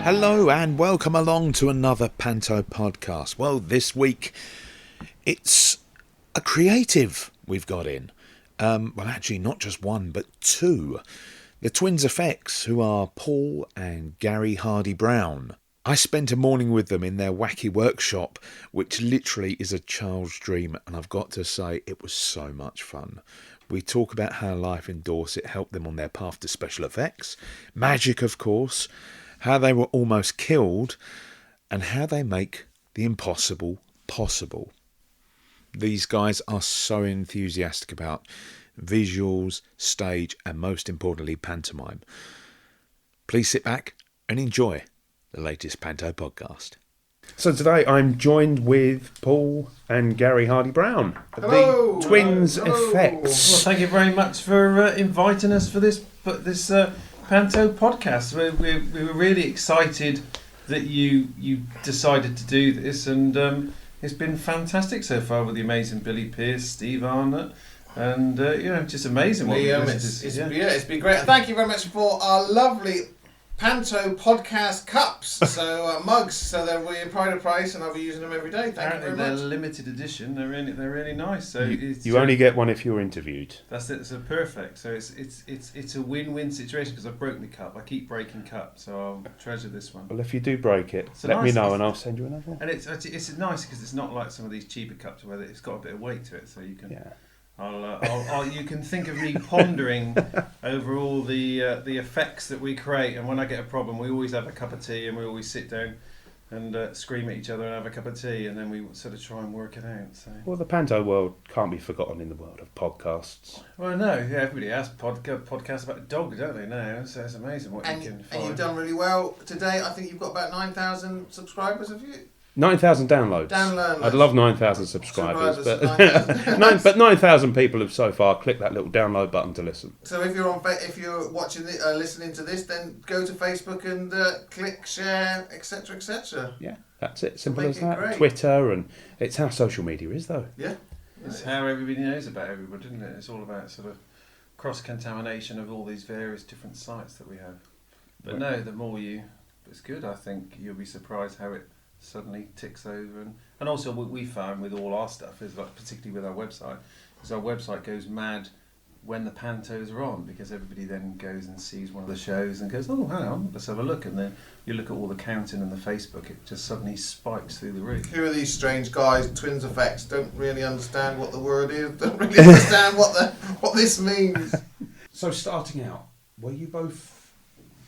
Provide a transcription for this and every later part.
Hello and welcome along to another Panto podcast. Well, this week it's a creative we've got in. Well, actually not just one, but two. The twins effects, who are Paul and Gary Hardy-Brown. I spent a morning with them in their wacky workshop, which literally is a child's dream, and I've got to say it was so much fun. We talk about how life in Dorset helped them on their path to special effects, magic of course, how they were almost killed, and how they make the impossible possible. These guys are so enthusiastic about visuals, stage, and most importantly, pantomime. Please sit back and enjoy the latest Panto podcast. So today I'm joined with Paul and Gary Hardy-Brown of the Twins Effects. Well, thank you very much for inviting us for this Panto podcast. We were really excited that you decided to do this, and it's been fantastic so far with the amazing Billy Pearce, Steve Arnott, and just amazing. It's been great. Thank you very much for our lovely Panto podcast cups, so mugs. So they're really pride of price, and I'll be using them every day. Thank you very they're much. limited edition. They're really nice. So you only get one if you're interviewed. That's it. So perfect. So it's a win-win situation because I've broken the cup. I keep breaking cups, so I'll treasure this one. Well, if you do break it, let me know and I'll send you another one. And it's nice because it's not like some of these cheaper cups where it's got a bit of weight to it, so you can. Yeah. You can think of me pondering over all the effects that we create, and when I get a problem, we always have a cup of tea, and we always sit down and scream at each other and have a cup of tea, and then we sort of try and work it out. So. Well, the Panto world can't be forgotten in the world of podcasts. Well, no, everybody has podcasts about a dog, don't they? Now, so it's amazing what you can find. And you've done really well today. I think you've got about 9,000 subscribers, have you? 9,000 downloads. I'd love 9,000 subscribers, but 9,000 people have so far clicked that little download button to listen. So if you're watching, listening to this, then go to Facebook and click, share, etc., etc. Yeah, that's it. Simple as that. Great. Twitter, and it's how social media is, though. Yeah, it's how everybody knows about everybody, isn't it? It's all about sort of cross-contamination of all these various different sites that we have. But no, the more it's good. I think you'll be surprised how it suddenly ticks over, and also what we found with all our stuff is, like, particularly with our website goes mad when the pantos are on, because everybody then goes and sees one of the shows and goes, oh, hang on, let's have a look, and then you look at all the counting and the Facebook, it just suddenly spikes through the roof. Who are these strange guys? Twins Effects, don't really understand what the word is, don't really understand what this means. So starting out, were you both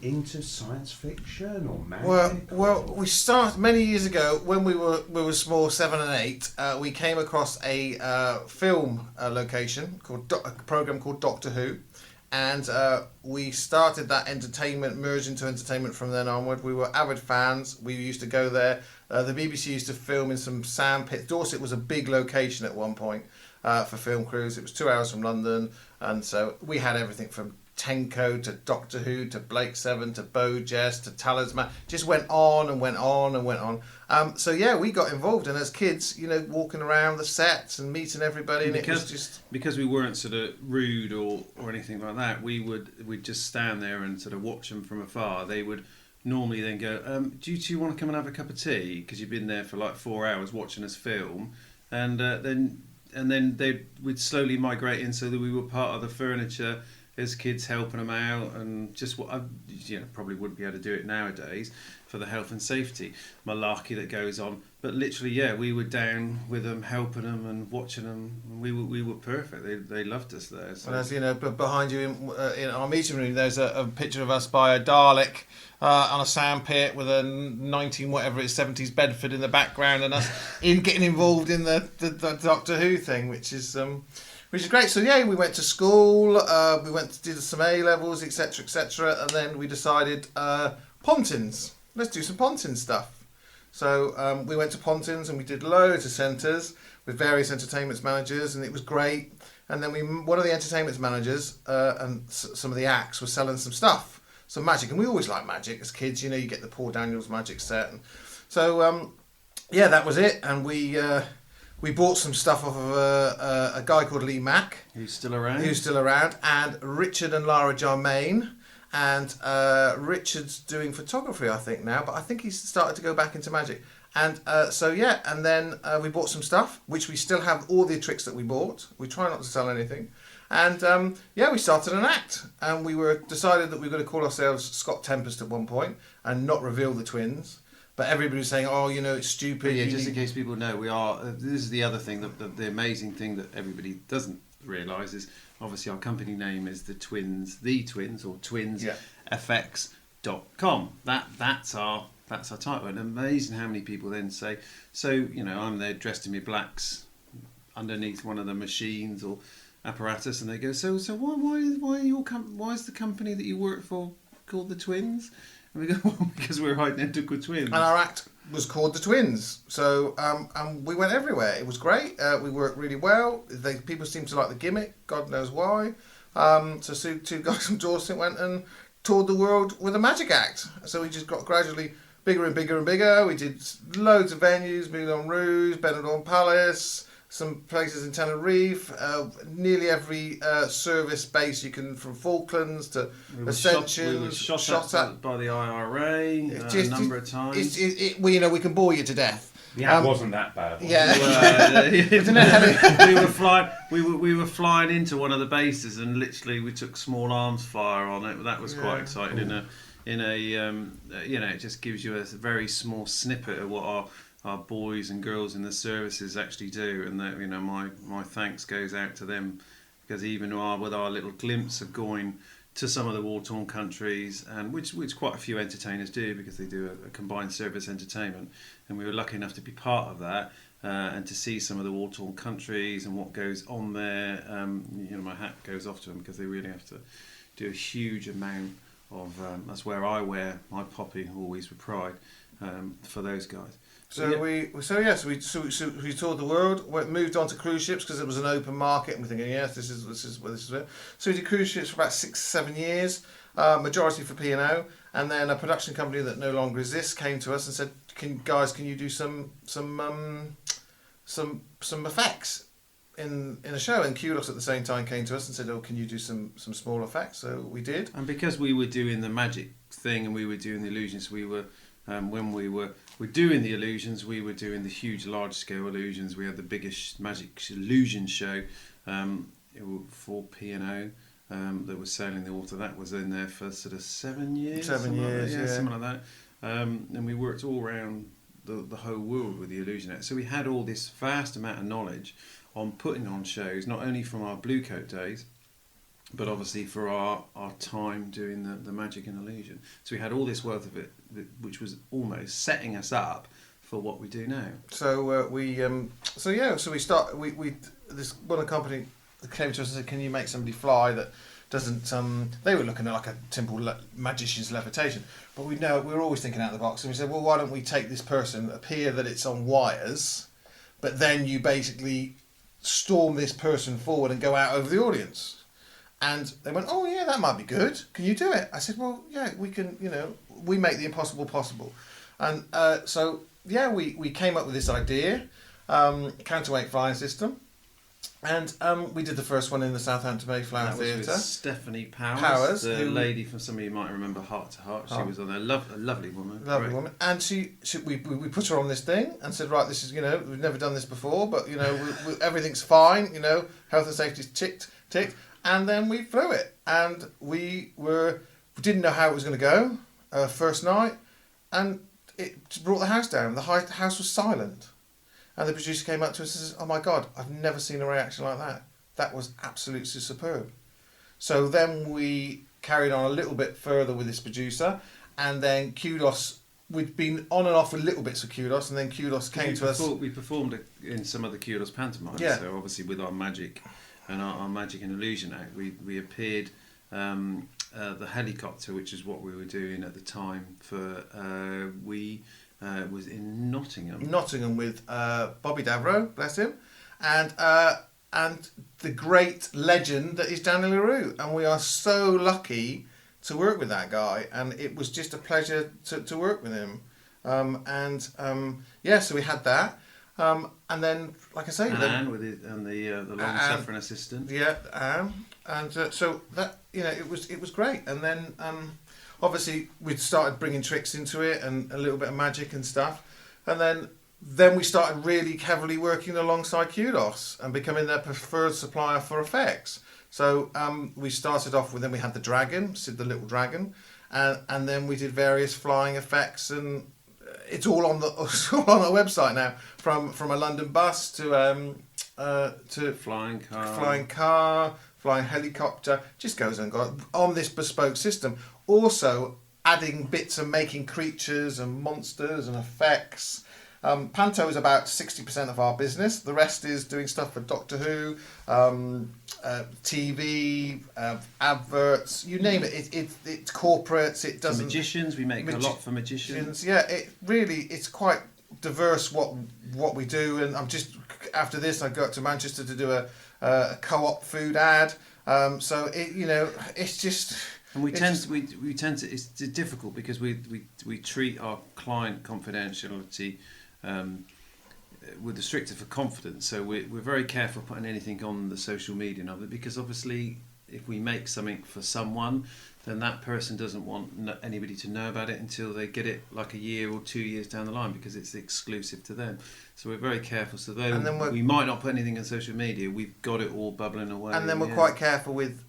into science fiction or magic? Well, we started many years ago when we were small, 7 and 8. We came across a film location called a program called Doctor Who, and we started that merged into entertainment from then onward. We were avid fans. We used to go there. The BBC used to film in some sand pits. Dorset was a big location at one point for film crews. It was 2 hours from London, and so we had everything from Tenko to Doctor Who to Blake Seven to Bojess to Talisman. Just went on and went on and went on. So yeah, we got involved, and as kids, walking around the sets and meeting everybody, and it was just because we weren't sort of rude or anything like that. We'd just stand there and sort of watch them from afar. They would normally then go, "Do you two want to come and have a cup of tea?" Because you've been there for like 4 hours watching us film, and then we'd slowly migrate in so that we were part of the furniture as kids, helping them out, and just what I probably wouldn't be able to do it nowadays for the health and safety malarkey that goes on. But literally, yeah, we were down with them, helping them and watching them. We were perfect. They loved us there. So. And as behind you in our meeting room, there's a picture of us by a Dalek on a sand pit with a 70s Bedford in the background, and us getting involved in the Doctor Who thing, which is great. So yeah, we went to school, we went to do some A levels, etc., and then we decided Pontins. Let's do some Pontin stuff. So we went to Pontins and we did loads of centres with various entertainment managers, and it was great. And then one of the entertainment managers and some of the acts were selling some stuff, some magic, and we always liked magic as kids. You get the Paul Daniels magic set, and so yeah, that was it. And we bought some stuff off of a guy called Lee Mack, who's still around, and Richard and Lara Jarmaine, and Richard's doing photography, I think now, but I think he's started to go back into magic. And and then we bought some stuff, which we still have all the tricks that we bought. We try not to sell anything. And we started an act, and we decided that we were going to call ourselves Scott Tempest at one point and not reveal the twins. But everybody was saying, "Oh, it's stupid." Yeah, just in case people know, we are. This is the other thing, the amazing thing that everybody doesn't realise is obviously our company name is the Twins or TwinsFX.com. That's our title, and amazing how many people then say, "So I'm there dressed in my blacks underneath one of the machines or apparatus," and they go, "So why is the company that you work for called the Twins?" And we go, "Well, because we're identical twins." And our act was called the Twins. So and we went everywhere. It was great. We worked really well. People seemed to like the gimmick. God knows why. So two guys from Dorset went and toured the world with a magic act. So we just got gradually bigger and bigger and bigger. We did loads of venues: Moulin Rouge, Benidorm Palace, some places in Tenerife, nearly every service base you can, from Falklands to Ascension. We were shot at by the IRA a number of times. We can bore you to death. The act wasn't that bad. We were flying into one of the bases, and literally we took small arms fire on it. That was quite exciting. It just gives you a very small snippet of what our boys and girls in the services actually do, and that my thanks goes out to them, because even with our little glimpse of going to some of the war-torn countries, and which quite a few entertainers do, because they do a combined service entertainment, and we were lucky enough to be part of that, and to see some of the war-torn countries and what goes on there. My hat goes off to them, because they really have to do a huge amount of. That's where I wear my poppy always with pride, for those guys. We toured the world. Moved on to cruise ships because it was an open market, and we're thinking, yes, this is it. So we did cruise ships for about 6-7 years, majority for P&O, and then a production company that no longer exists came to us and said, "Can you do some effects in a show?" And Kudos at the same time came to us and said, "Oh, can you do some small effects?" So we did. And because we were doing the magic thing and we were doing the illusions, we were when we were doing the illusions, we were doing the huge, large-scale illusions. We had the biggest magic illusion show for P&O that was sailing the water. That was in there for sort of 7 years. 7 years, something like that. And we worked all around the whole world with the illusion act. So we had all this vast amount of knowledge on putting on shows, not only from our Blue Coat days, but obviously for our time doing the magic and illusion. So we had all this wealth of it, which was almost setting us up for what we do now. So this one company came to us and said, "Can you make somebody fly that doesn't?" They were looking at like a simple magician's levitation, but we're always thinking out of the box, and we said, "Well, why don't we take this person, appear that it's on wires, but then you basically storm this person forward and go out over the audience?" And they went, "Oh yeah, that might be good. Can you do it?" I said, "Well, yeah, we can. We make the impossible possible." And we came up with this idea, counterweight flying system, and we did the first one in the Southampton Mayflower Theatre. That was with Stephanie Powers, the lady from some of you might remember Heart to Heart. She was on there, a lovely woman. Lovely woman, and we put her on this thing and said, "Right, this is we've never done this before, but everything's fine. Health and safety's ticked." And then we flew it, and we didn't know how it was going to go first night, and it brought the house down. The house was silent, and the producer came up to us and says, "Oh my God, I've never seen a reaction like that. That was absolutely superb." So then we carried on a little bit further with this producer, and then Kudos. We'd been on and off with little bits of Kudos, and then Kudos came to us. We performed in some of the Kudos pantomimes, so obviously with our magic. And our magic and illusion act, we appeared the helicopter, which is what we were doing at the time. Was in Nottingham. Nottingham with Bobby Davro, bless him, and the great legend that is Danny LaRue, and we are so lucky to work with that guy, and it was just a pleasure to work with him. So we had that. And then, like I say, And then, Anne with the long-suffering assistant. yeah, and so that, it was great. And then obviously we'd started bringing tricks into it and a little bit of magic and stuff, and then we started really heavily working alongside Kudos and becoming their preferred supplier for effects. So we started off with, then we had the dragon, Sid the Little Dragon, and then we did various flying effects, and it's all on it's all on our website now. From a London bus to Flying car, flying helicopter, just goes and goes on this bespoke system. Also adding bits and making creatures and monsters and effects. Panto is about 60% of our business. The rest is doing stuff for Doctor Who, TV, adverts, you name it. It's corporates. It doesn't. Magicians, we make a lot for magicians. Yeah, it's quite diverse what we do. And I'm just, after this, I go up to Manchester to do a co-op food ad. So it's just. And we tend to. It's difficult because we treat our client confidentiality with the stricter for confidence. So we're very careful putting anything on the social media of it, because obviously if we make something for someone, then that person doesn't want anybody to know about it until they get it like a year or 2 years down the line, because it's exclusive to them. So we're very careful. So though we might not put anything on social media, we've got it all bubbling away. And then we're quite careful with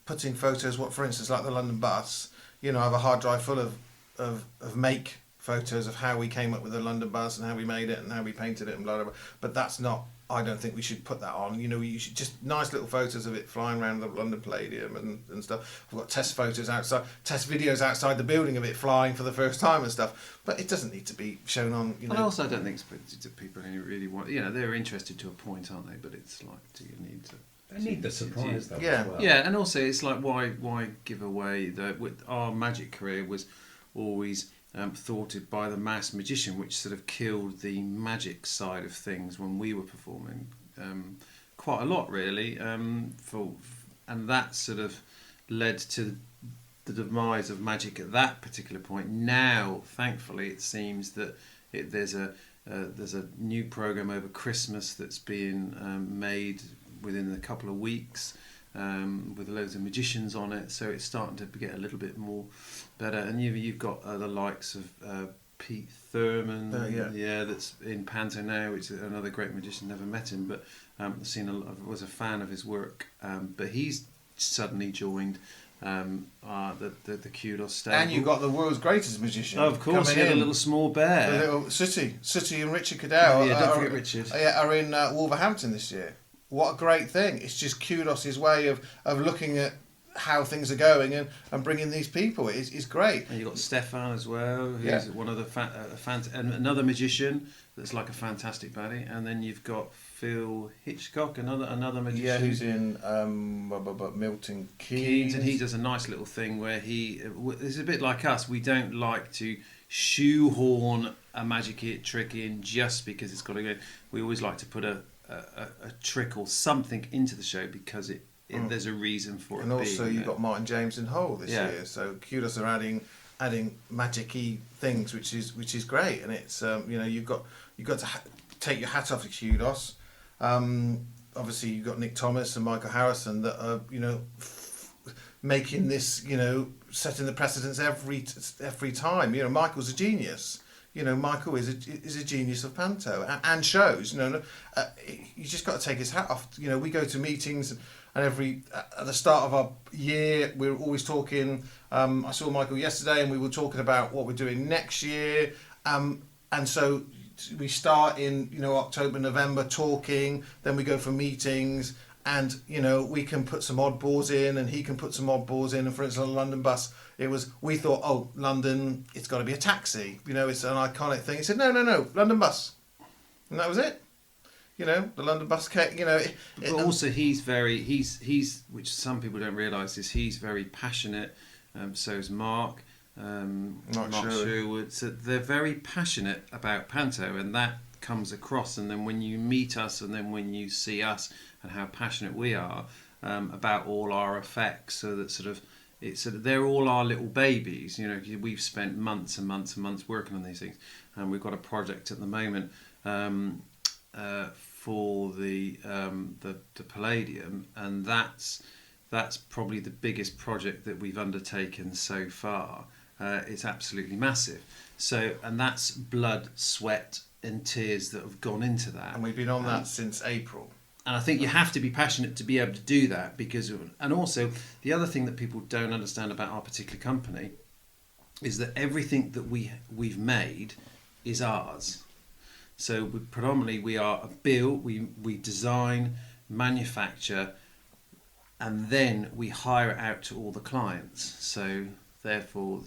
putting photos. What, for instance, like the London bus, I have a hard drive full of make photos of how we came up with the London bus and how we made it and how we painted it and blah blah blah. But that's not. I don't think we should put that on. You should just nice little photos of it flying around the London Palladium and stuff. I've got test photos outside, test videos outside the building of it flying for the first time and stuff. But it doesn't need to be shown on. And also, I don't think people really want. They're interested to a point, aren't they? But it's like, do you need to? They need the surprise though. Yeah, as well. Yeah, and also it's like why give away our magic career was always thwarted by the mass magician, which sort of killed the magic side of things when we were performing quite a lot, really. And that sort of led to the demise of magic at that particular point. Now, thankfully, it seems that there's a new program over Christmas that's being made within a couple of weeks. With loads of magicians on it, so it's starting to get a little bit more better. And you've got the likes of Pete Thurman, that's in Panto now, which is another great magician. Never met him, but was a fan of his work. But he's suddenly joined the Kudos stable. and you got the world's greatest magician. Of course, he had a little small bear. The little Sooty and Richard Cadell. Don't forget Richard. Are in Wolverhampton this year. What a great thing. It's just Kudos' way of looking at how things are going and bringing these people. It's great. And you've got Stefan as well, who's one of the and another magician that's like a fantastic baddie. And then you've got Phil Hitchcock, another magician. Yeah, who's in Milton Keynes. And he does a nice little thing where it's a bit like us. We don't like to shoehorn a magic trick in just because it's got to go. We always like to put a trick or something into the show because there's a reason for it. And also you've got Martin James in Hull this year, so Kudos are adding magic-y things, which is great. And it's you've got to take your hat off to Kudos. Obviously you've got Nick Thomas and Michael Harrison that are making this, setting the precedence every time. Michael's a genius. Michael is a genius of Panto and shows. You just got to take his hat off. We go to meetings, and at the start of our year, we're always talking. I saw Michael yesterday, and we were talking about what we're doing next year. And so we start in October, November talking. Then we go for meetings, and we can put some oddballs in, and he can put some oddballs in. And for instance, on the London bus, we thought, London, it's got to be a taxi. It's an iconic thing. He said, no, London bus, and that was it. The London bus cake. But also, he's which some people don't realise is he's very passionate. So is Mark. Mark Sherwood. So they're very passionate about Panto, and that comes across. And then when you meet us, and then when you see us, and how passionate we are about all our effects, so that they're all our little babies. We've spent months and months and months working on these things, and we've got a project at the moment for the Palladium, and that's probably the biggest project that we've undertaken so far. It's absolutely massive. So, and that's blood, sweat, and tears that have gone into that. And we've been on that since April. And I think you have to be passionate to be able to do that, because, and also the other thing that people don't understand about our particular company is that everything that we've made is ours. So predominantly we are a build, we design, manufacture, and then we hire it out to all the clients. So therefore,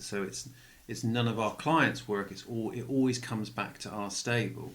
it's none of our clients' work. It always comes back to our stable.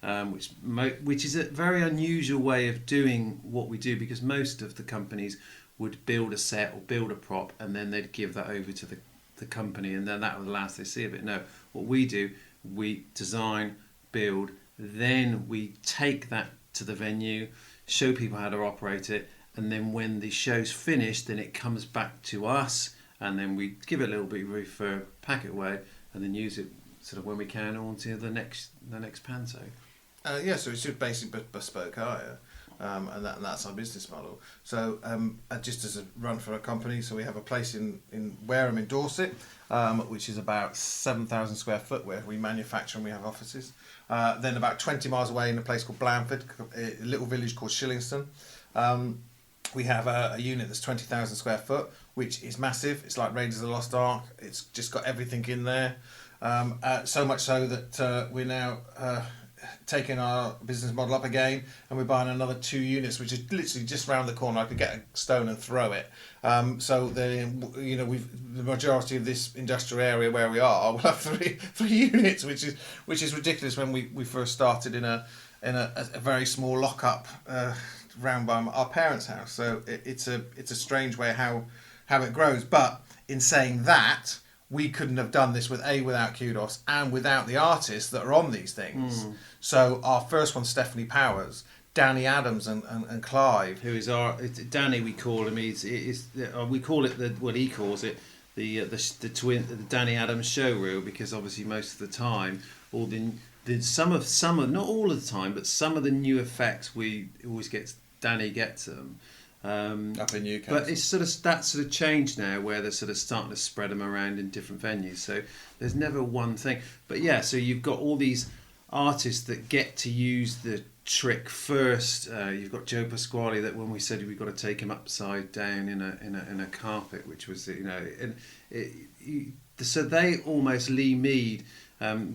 Which is a very unusual way of doing what we do, because most of the companies would build a set or build a prop and then they'd give that over to the company, and then that was the last they see of it. No, what we do, we design, build, then we take that to the venue, show people how to operate it, and then when the show's finished, then it comes back to us, and then we give it a little bit of refurb, pack it away, and then use it sort of when we can on to the next Panto. So it's just basically bespoke hire, and that's our business model. So just as a run for a company, so we have a place in Wareham in Dorset, which is about 7,000 square foot, where we manufacture and we have offices. Then about 20 miles away in a place called Blandford, a little village called Shillingston. We have a unit that's 20,000 square foot, which is massive. It's like Raiders of the Lost Ark. It's just got everything in there. So much so that we're now taking our business model up again, and we're buying another 2 units, which is literally just round the corner. I could get a stone and throw it. So the majority of this industrial area where we are will have three units, which is ridiculous. When we first started in a very small lockup round by our parents' house, so it's a strange way how it grows. But in saying that, we couldn't have done this without Kudos and without the artists that are on these things. So our first one, Stephanie Powers, Danny Adams, and Clive, who is our Danny. We call him. We call it he calls it the twin, the Danny Adams show reel, because obviously most of the time, all some of not all of the time, but some of the new effects we always Danny gets them. Up in Newcastle. But it's that sort of changed now, where they're sort of starting to spread them around in different venues. So there's never one thing. But yeah, so you've got all these artists that get to use the trick first. You've got Joe Pasquale, that when we said we've got to take him upside down in a carpet, which was so they almost Lee Mead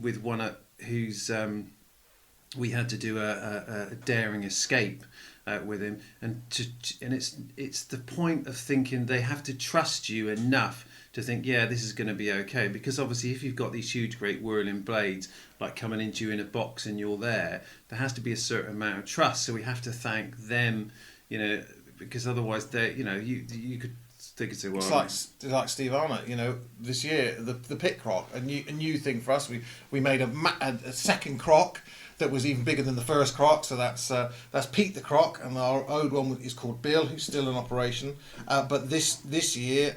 with one who's we had to do a daring escape with him, and it's the point of thinking they have to trust you enough to think, yeah, this is going to be okay, because obviously if you've got these huge great whirling blades like coming into you in a box and you're there has to be a certain amount of trust. So we have to thank them, because otherwise they you could say, well, it's like Steve Arnott, this year the pit croc, a new thing for us. We made a second croc that was even bigger than the first croc. So that's Pete the Croc, and our old one is called Bill, who's still in operation. But this year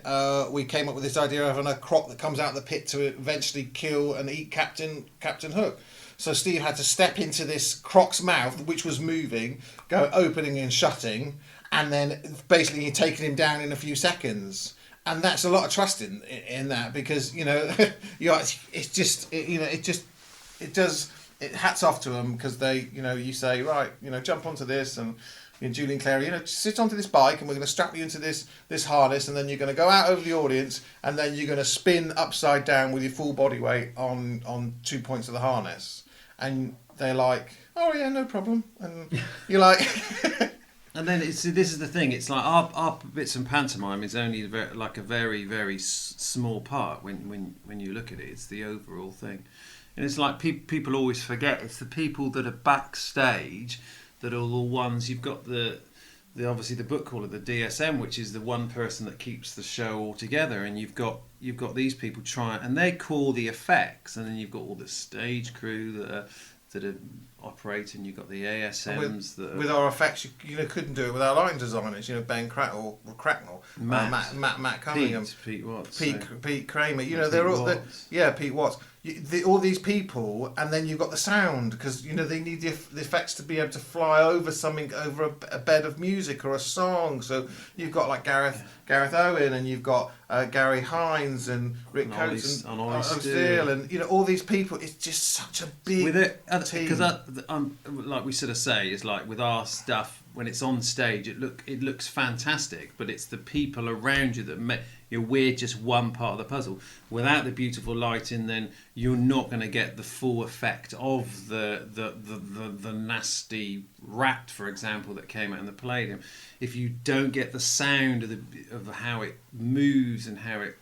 we came up with this idea of having a croc that comes out of the pit to eventually kill and eat Captain Hook. So Steve had to step into this croc's mouth, which was moving, go opening and shutting, and then basically taking him down in a few seconds. And that's a lot of trust in that, because hats off to them, because they you say, right, jump onto this, and Julian Clary, sit onto this bike, and we're going to strap you into this harness, and then you're going to go out over the audience, and then you're going to spin upside down with your full body weight on 2 points of the harness, and they're like, oh yeah, no problem, and you're like. And then this is the thing. It's like our bits and pantomime is only like a very, very small part when you look at it. It's the overall thing, and it's like people always forget. It's the people that are backstage that are the ones. You've got the obviously the book caller, the DSM, which is the one person that keeps the show all together, and you've got these people and they call the effects, and then you've got all the stage crew that are operating. You've got the ASMs with our effects. You couldn't do it with our lighting designers. Ben Cracknell, Matt Cunningham, Pete Watts, Pete Kramer. Pete Pete Watts. all these people, and then you've got the sound, because they need the effects to be able to fly over something, over a bed of music or a song. So you've got like Gareth Owen, and you've got Gary Hines and Rick Coates and Ollie Steele, and all these people. It's just such a big with it, team. because like we sort of say, it's like with our stuff, when it's on stage, it looks fantastic, but it's the people around you that we're just one part of the puzzle. Without the beautiful lighting, then you're not going to get the full effect of the nasty rat, for example, that came out in the Palladium. If you don't get the sound of how it moves and how it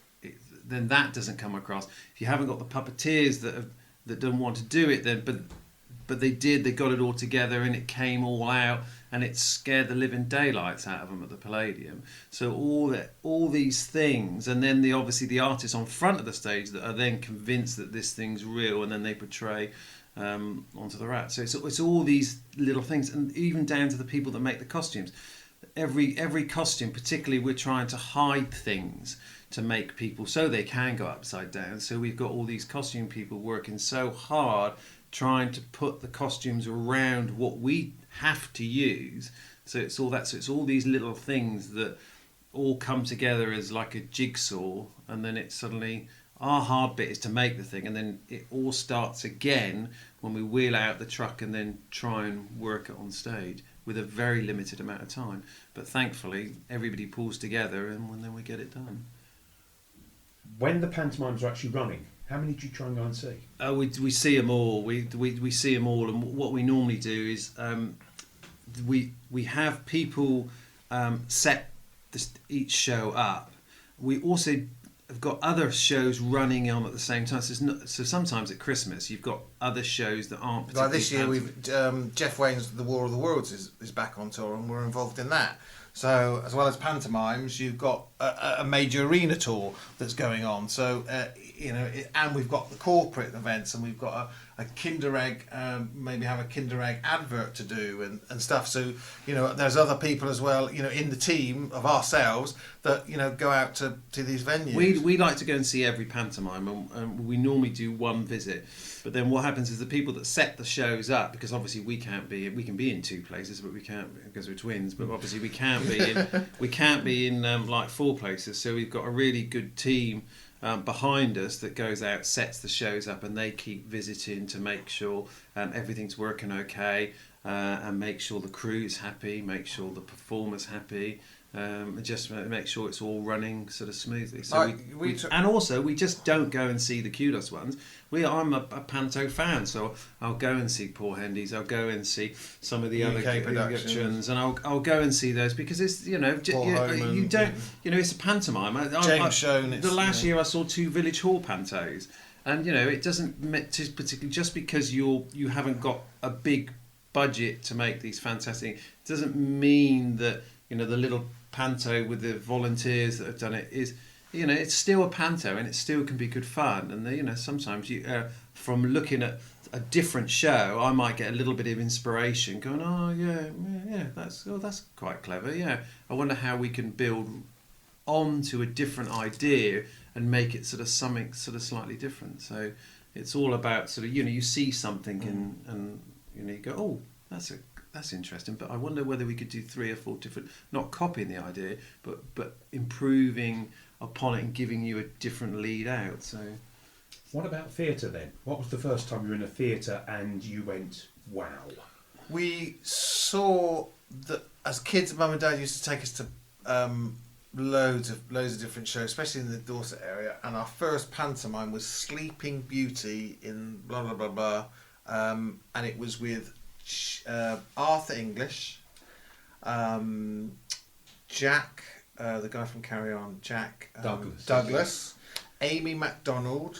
then that doesn't come across. If you haven't got the puppeteers that don't want to do it, then but they did. They got it all together, and it came all out, and it scared the living daylights out of them at the Palladium. So all these things, and then obviously the artists on front of the stage that are then convinced that this thing's real, and then they portray onto the rat. So it's all these little things, and even down to the people that make the costumes. Every costume, particularly, we're trying to hide things to make people so they can go upside down. So we've got all these costume people working so hard, trying to put the costumes around what we have to use. So it's all that. So it's all these little things that all come together as like a jigsaw, and then it suddenly, our hard bit is to make the thing, and then it all starts again when we wheel out the truck and then try and work it on stage with a very limited amount of time. But thankfully, everybody pulls together, and then we get it done. When the pantomimes are actually running, how many do you try and go and see? We see them all. We see them all, and what we normally do is we have people set each show up. We also have got other shows running on at the same time. So sometimes at Christmas you've got other shows that aren't particularly. Like this year, we've Jeff Wayne's The War of the Worlds is back on tour, and we're involved in that. So as well as pantomimes, you've got a major arena tour that's going on. So and we've got the corporate events, and we've got a Kinder Egg, maybe have a Kinder Egg advert to do and stuff. So there's other people as well, in the team of ourselves that go out to these venues. We like to go and see every pantomime, and we normally do one visit. But then what happens is the people that set the shows up, because obviously we can be in two places, but we can't because we're twins. But obviously we can't be in like four places. So we've got a really good team behind us that goes out, sets the shows up, and they keep visiting to make sure everything's working okay, and make sure the crew's happy, make sure the performer's happy. Just make sure it's all running sort of smoothly. So and also we just don't go and see the kudos ones. I'm a Panto fan, so I'll go and see Paul Hendy's. I'll go and see some of the UK other productions, and I'll go and see those because it's you don't it's a pantomime. James Shone. The last year I saw 2 Village Hall pantos, and it doesn't particularly just because you haven't got a big budget to make these fantastic. It doesn't mean that the little panto with the volunteers that have done it is it's still a panto, and it still can be good fun. And sometimes you from looking at a different show, I might get a little bit of inspiration going, that's quite clever. I wonder how we can build onto a different idea and make it sort of something sort of slightly different. So it's all about sort of you see something and you go, oh, that's interesting, but I wonder whether we could do 3 or 4 different, not copying the idea, but improving upon it and giving you a different lead out. So, what about theatre then? What was the first time you were in a theatre and you went, wow? We saw that as kids, Mum and Dad used to take us to loads of different shows, especially in the Dorset area. And our first pantomime was Sleeping Beauty in blah blah blah blah, and it was with Arthur English, Jack, the guy from Carry On, Jack Douglas, Amy MacDonald,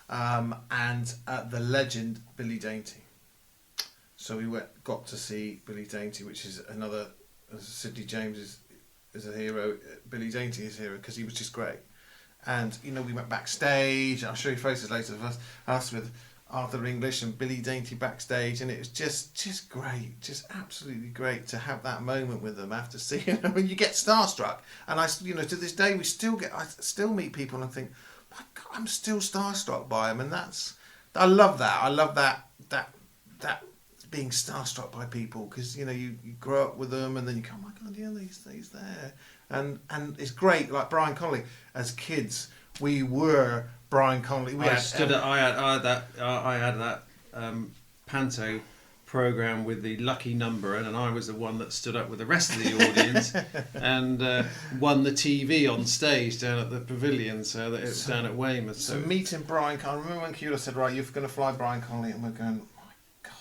and the legend Billy Dainty. So we got to see Billy Dainty, which is another. Sidney James is a hero. Billy Dainty is a hero because he was just great. And we went backstage. I'll show you photos later of us with Arthur English and Billy Dainty backstage, and it was just great, just absolutely great to have that moment with them after seeing them. When you get starstruck, and I, to this day I still meet people and I think, my God, I'm still starstruck by them, and that's I love that. I love that being starstruck by people, because you grow up with them and then you go, oh my god, yeah, he's there, and it's great. Like Brian Connolly, as kids, we were Brian Connolly. I had that Panto program with the lucky number, and I was the one that stood up with the rest of the audience and won the TV on stage down at the pavilion, so that it was down at Weymouth. So meeting Brian Connolly, I remember when Kula said, right, you're going to fly Brian Connolly, and we're going, oh my god,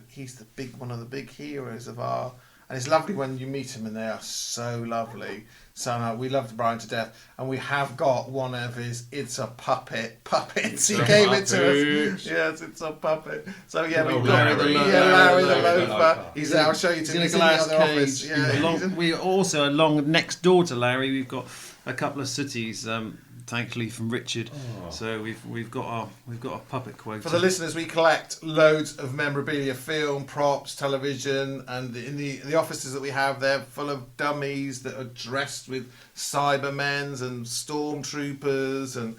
he's one of the big heroes of our. And it's lovely when you meet him, and they are so lovely. So we loved Brian to death, and we have got one of his "It's a Puppet" puppets. He gave it to us. Yes, it's a puppet. So yeah, we've got Larry the Loafer. He's there. I'll show you. He's in a glass cage. Yeah, we also, along next door to Larry, we've got a couple of sooties. Thankfully from Richard, so we've got a puppet quota. For the listeners, we collect loads of memorabilia, film, props, television, and in the offices that we have, they're full of dummies that are dressed with Cybermen's and Stormtroopers and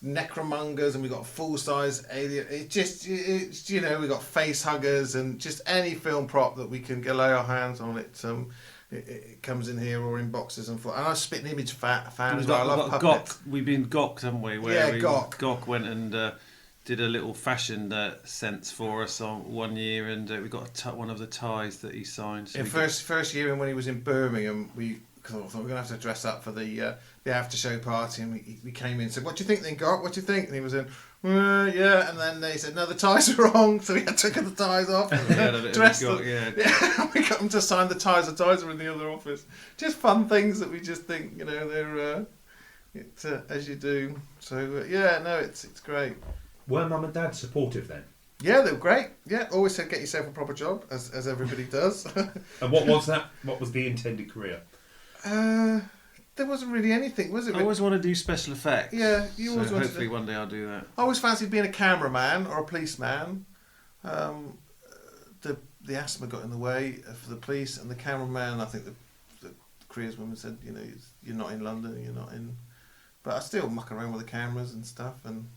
necromongers, and we've got full size alien. It's we've got face huggers and just any film prop that we can lay our hands on it. It comes in here or in boxes and I'm a Spitting Image fan as well. I love puppets. We've been gawked, haven't we? Gawk went and did a little fashion sense for us on one year, and we got one of the ties that he signed. So first year when he was in Birmingham, because I thought we were going to have to dress up for the after show party, and we came in and said, "What do you think then, Gawk? What do you think?" And he was in, yeah, and then they said, no, the ties are wrong, so we had to take the ties off. Dressed them. We got them to sign the ties. The ties are in the other office. Just fun things that we just think, they're as you do. So it's great. Were Mum and Dad supportive then? Yeah, they were great. Yeah, always said get yourself a proper job, as everybody does. And what was that? What was the intended career? There wasn't really anything, was it? I always want to do special effects. Yeah, you always want to. Hopefully one day I'll do that. I always fancied being a cameraman or a policeman. The asthma got in the way for the police, and the cameraman. I think the careers woman said, you're not in London, you're not in. But I still muck around with the cameras and stuff, and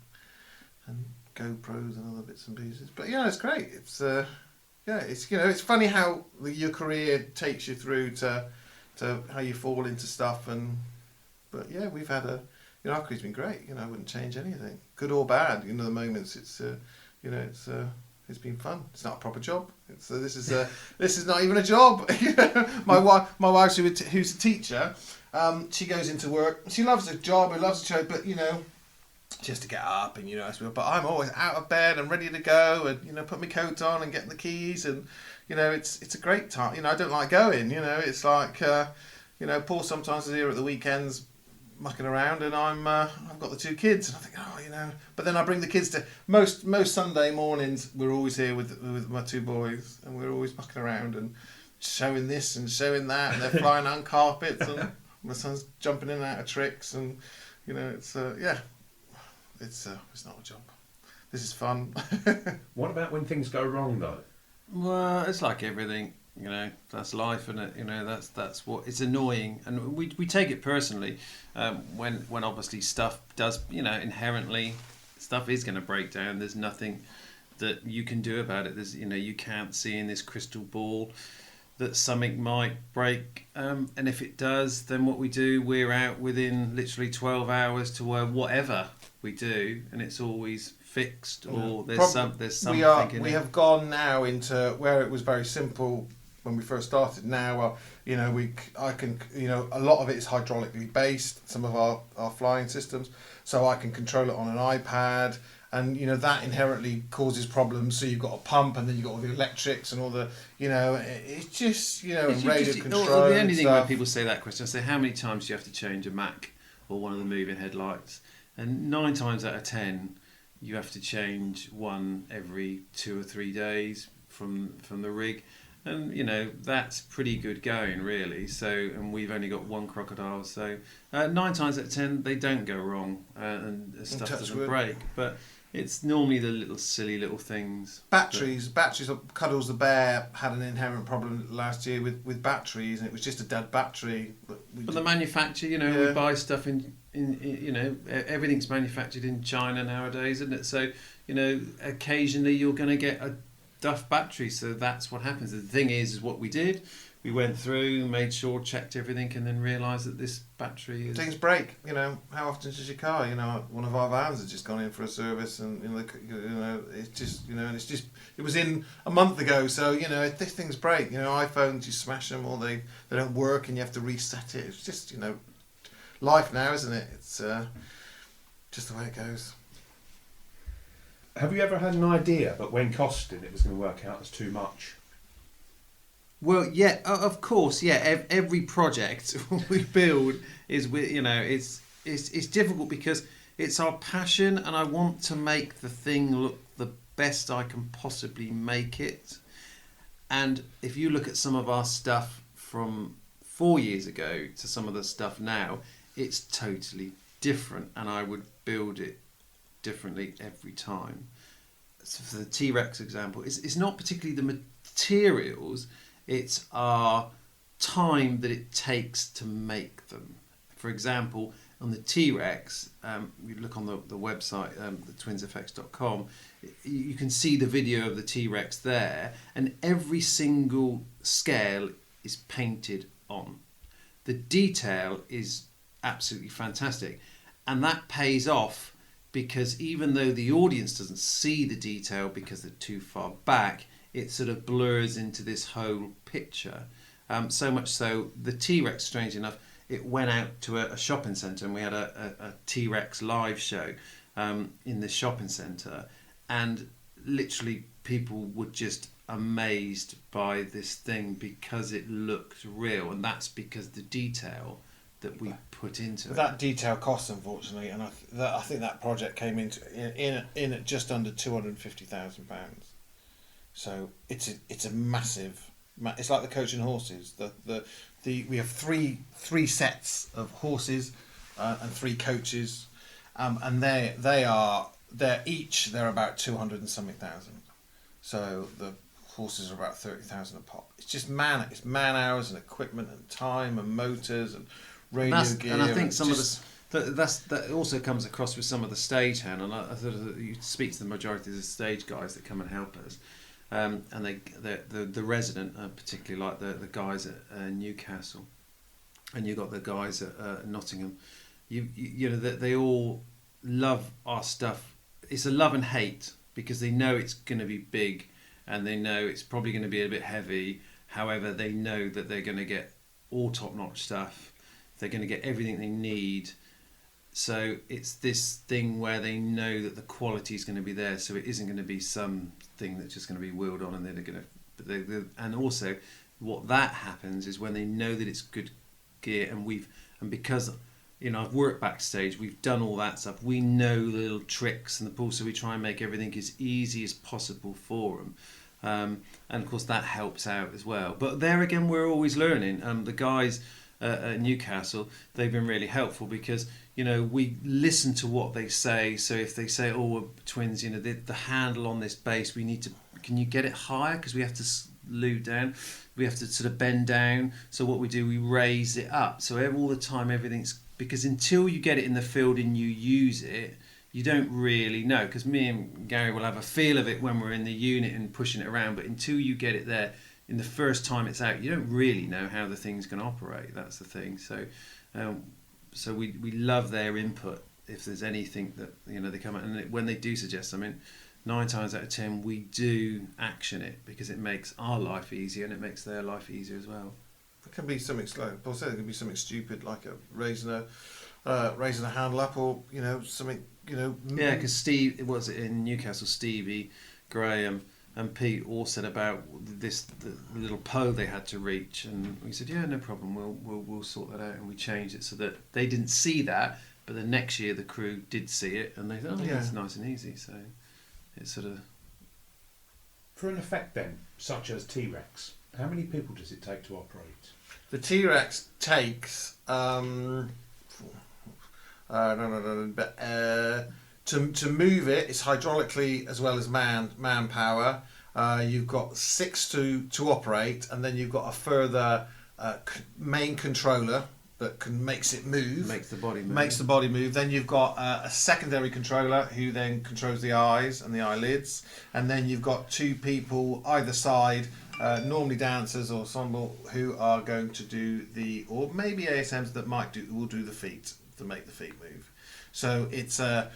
GoPros and other bits and pieces. But it's great. It's it's funny how your career takes you through to how you fall into stuff, but we've had our career's been great. I wouldn't change anything, good or bad. The moments it's been fun. It's not a proper job. This is not even a job. My wife who's a teacher, she goes into work. She loves the job. She loves the show, but she has to get up and but I'm always out of bed and ready to go, and put my coat on and getting the keys, and it's a great time. I don't like going. It's like Paul sometimes is here at the weekends mucking around, and I've got the two kids, and I think but then I bring the kids to most Sunday mornings. We're always here with my two boys, and we're always mucking around and showing this and showing that, and they're flying on carpets, and my son's jumping in and out of tricks, and it's not a job. This is fun. What about when things go wrong though? Well, it's like everything, that's life, isn't it? That's what, it's annoying, and we take it personally when obviously stuff does, inherently stuff is going to break down. There's nothing that you can do about it. There's you can't see in this crystal ball that something might break, and if it does, then what we do, we're out within literally 12 hours to whatever we do, and it's always fixed, or there's something. We have gone now into where it was very simple when we first started. Now, I can, a lot of it is hydraulically based. Some of our flying systems, so I can control it on an iPad, and that inherently causes problems. So you've got a pump, and then you've got all the electrics and all the, it's just, and radio control. The only thing when people say that question, I say, how many times do you have to change a Mac or one of the moving headlights? And 9 times out of 10. You have to change one every 2 or 3 days from the rig, and that's pretty good going, really. So, and we've only got one crocodile, so 9 times out of 10 they don't go wrong, and stuff doesn't break. But it's normally the silly little things. Batteries. Cuddles the Bear had an inherent problem last year with batteries, and it was just a dead battery. But the manufacturer, we buy stuff in everything's manufactured in China nowadays, isn't it? So occasionally you're going to get a duff battery. So that's what happens. The thing is what we did. We went through, made sure, checked everything, and then realised that this battery is... Things break, how often does your car, one of our vans has just gone in for a service, and, it's just, and it was in a month ago, so, if these things break, iPhones, you smash them, or they don't work, and you have to reset it. It's just, life now, isn't it? It's just the way it goes. Have you ever had an idea, but when costing it was going to work out as too much? Well, yeah, of course, yeah. Every project we build is, it's difficult because it's our passion, and I want to make the thing look the best I can possibly make it. And if you look at some of our stuff from 4 years ago to some of the stuff now, it's totally different, and I would build it differently every time. So for the T-Rex example, it's not particularly the materials. It's our time that it takes to make them. For example, on the T-Rex, you look on the website, thetwinsfx.com, you can see the video of the T-Rex there, and every single scale is painted on. The detail is absolutely fantastic, and that pays off because even though the audience doesn't see the detail because they're too far back, it sort of blurs into this whole picture. So much so, the T-Rex, strangely enough, it went out to a shopping centre, and we had a T-Rex live show in the shopping centre, and literally people were just amazed by this thing because it looked real, and that's because the detail that we put into it. That detail costs, unfortunately, and I think that project came in at just under £250,000. So it's a massive. It's like the coach and horses. We have three sets of horses and 3 coaches, and they're about 200 and something thousand. So the horses are about 30,000 a pop. It's just man hours and equipment and time and motors and radio gear. And I think some of that also comes across with some of the stagehand, and I thought you speak to the majority of the stage guys that come and help us. And the resident, particularly like the guys at Newcastle, and you got the guys at Nottingham. They all love our stuff. It's a love and hate because they know it's going to be big, and they know it's probably going to be a bit heavy. However, they know that they're going to get all top-notch stuff. They're going to get everything they need. So it's this thing where they know that the quality is going to be there. So it isn't going to be something that's just going to be wheeled on, and then they're going to. And also, what that happens is when they know that it's good gear, and because I've worked backstage, we've done all that stuff. We know the little tricks and the pulls, so we try and make everything as easy as possible for them. And of course that helps out as well. But there again, we're always learning. The guys at Newcastle, they've been really helpful because we listen to what they say. So if they say, "Oh, we're twins," the handle on this bass, can you get it higher because we have to lute down, we have to sort of bend down. So what we do, we raise it up. So all the time, everything's, because until you get it in the field and you use it, you don't really know. Because me and Gary will have a feel of it when we're in the unit and pushing it around, but until you get it there, in the first time it's out, you don't really know how the thing's going to operate. That's the thing. So we love their input if there's anything that they come out, and when they do suggest something, 9 times out of 10 we do action it because it makes our life easier and it makes their life easier as well. It can be something like Paul said. It can be something stupid like raising a handle up, or something. Yeah, because Steve, was it in Newcastle? Stevie, Graham, and Pete all said about the little pole they had to reach, and we said, yeah, no problem, we'll sort that out, and we changed it so that they didn't see that, but the next year the crew did see it, and they thought, oh, yeah, it's nice and easy. So it's sort of. For an effect then, such as T-Rex, how many people does it take to operate? The T-Rex takes but to move it, it's hydraulically as well as manpower. You've got 6 to operate, and then you've got a further main controller makes it move. Makes the body move. Makes the body move. Then you've got a secondary controller who then controls the eyes and the eyelids, and then you've got two people either side, normally dancers or ensemble, who are going to do or maybe ASMs that will do the feet to make the feet move. So it's a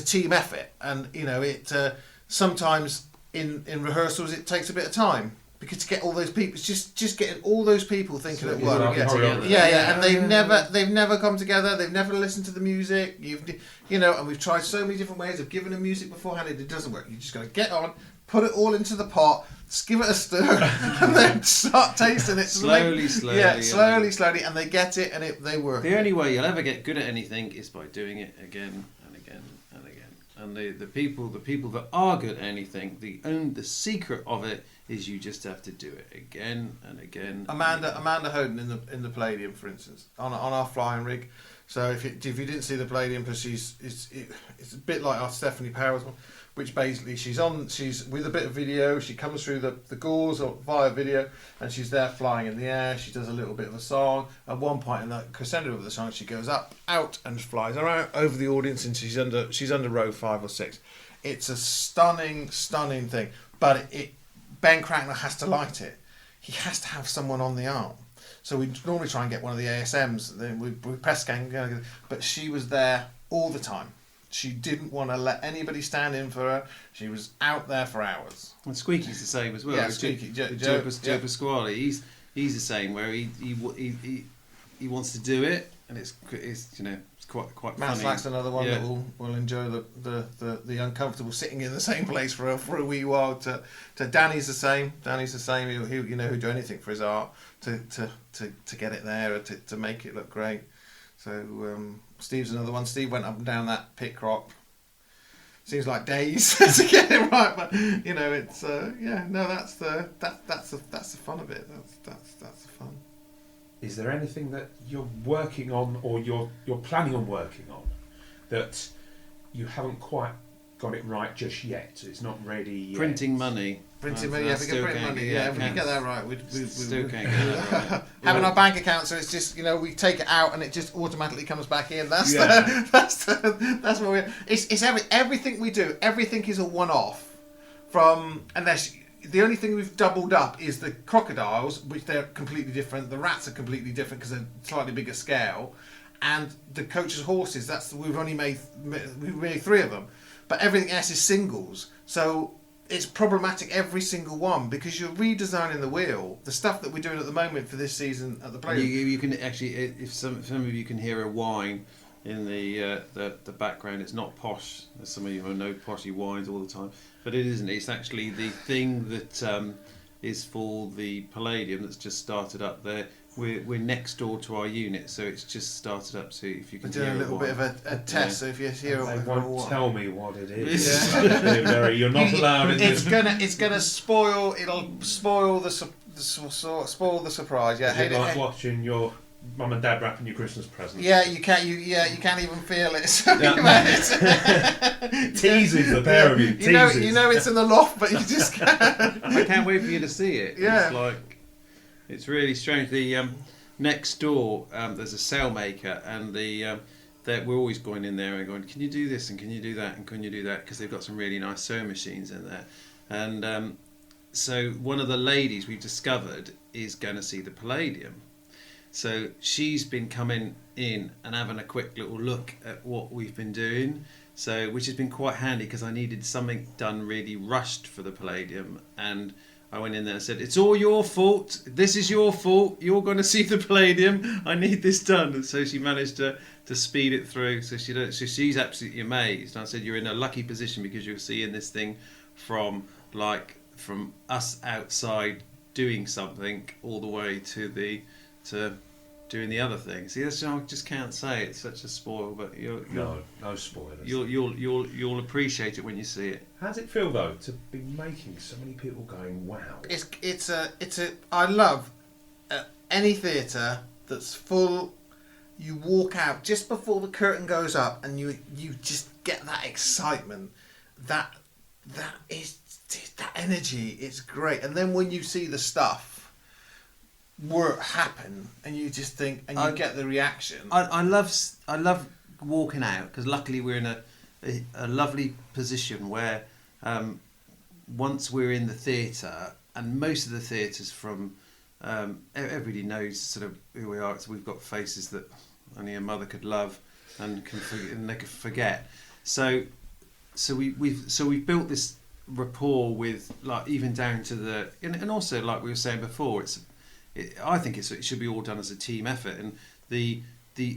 team effort, and it sometimes in rehearsals it takes a bit of time. Because to get all those people, it's just getting all those people thinking at work. And they've never come together. They've never listened to the music. And we've tried so many different ways of giving them music beforehand. It doesn't work. You just got to get on, put it all into the pot, give it a stir, and then start tasting it slowly. Slowly, and they get it, and they work. The only way you'll ever get good at anything is by doing it again and again and again. And the people that are good at anything, the secret of it is you just have to do it again and again. Amanda Hoden in the Palladium, for instance, on our flying rig. So if you didn't see the Palladium, because it's a bit like our Stephanie Powers one, which basically she's with a bit of video. She comes through the gauze or via video, and she's there flying in the air. She does a little bit of a song. At one point in the crescendo of the song, she goes out and flies around over the audience, and she's under row 5 or 6. It's a stunning thing, but Ben Cracknell has to light it. He has to have someone on the arm. So we normally try and get one of the ASMs. Then we press scan, but she was there all the time. She didn't want to let anybody stand in for her. She was out there for hours. And Squeaky's the same as well. Yeah, Squeaky. Joe Pasquale. He's the same, where he wants to do it, and it's quite Matt funny. Slack's another one that will enjoy the uncomfortable sitting in the same place for a wee while. To Danny's the same. He'll do anything for his art to get it there, or to make it look great. So Steve's another one. Steve went up and down that pit crop. Seems like days to get it right, but it's that's the fun of it. That's the fun. Is there anything that you're working on, or you're planning on working on, that you haven't quite got it right just yet? It's not ready yet. Printing money. If we can print money, if we can get that right, we still can't get that right. Having our bank account, so it's just we take it out and it just automatically comes back in. That's what we. It's everything we do. Everything is a one-off. Unless the only thing we've doubled up is the crocodiles, which they're completely different. The rats are completely different because they're slightly bigger scale, and the coach's horses. We've made 3 of them, but everything else is singles. So it's problematic every single one, because you're redesigning the wheel. The stuff that we're doing at the moment for this season at the play. You can actually, if some of you can hear a whine in the background, it's not posh. Some of you know poshy whines all the time, but it isn't. It's actually the thing that is for the Palladium that's just started up there. We're next door to our unit, so it's just started up. So if you can hear a little bit of a test, so if you hear they won't tell me what it is. Yeah. You're not allowed. It's gonna spoil. It'll spoil the surprise. Yeah, is it like watching your mum and dad wrapping your Christmas presents? Yeah, you can't even feel it. So teases the pair of you. You know it's in the loft, but you just can't. I can't wait for you to see it. Yeah. It's really strange. The next door, there's a sail maker, and we're always going in there and going, can you do this and can you do that and can you do that? Because they've got some really nice sewing machines in there. And so one of the ladies we've discovered is going to see the Palladium. So she's been coming in and having a quick little look at what we've been doing. So, which has been quite handy, because I needed something done really rushed for the Palladium, and I went in there and said, it's all your fault. This is your fault. You're going to see the Palladium. I need this done. And so she managed to speed it through. So she's absolutely amazed. And I said, you're in a lucky position, because you're seeing this thing from us outside doing something all the way to doing the other thing. See, that's, I just can't say it's such a spoil, but no spoilers. You'll appreciate it when you see it. How does it feel though to be making so many people going wow? I love any theatre that's full. You walk out just before the curtain goes up, and you just get that excitement. That energy. It's great. And then when you see the stuff, work happen, and you just think, and you get the reaction. I love walking out, because luckily we're in a lovely position where once we're in the theatre, and most of the theatres from everybody knows sort of who we are. So we've got faces that only a mother could love and they could forget. So we've built this rapport with, like, even down to the and also, like we were saying before, I think it should be all done as a team effort, and the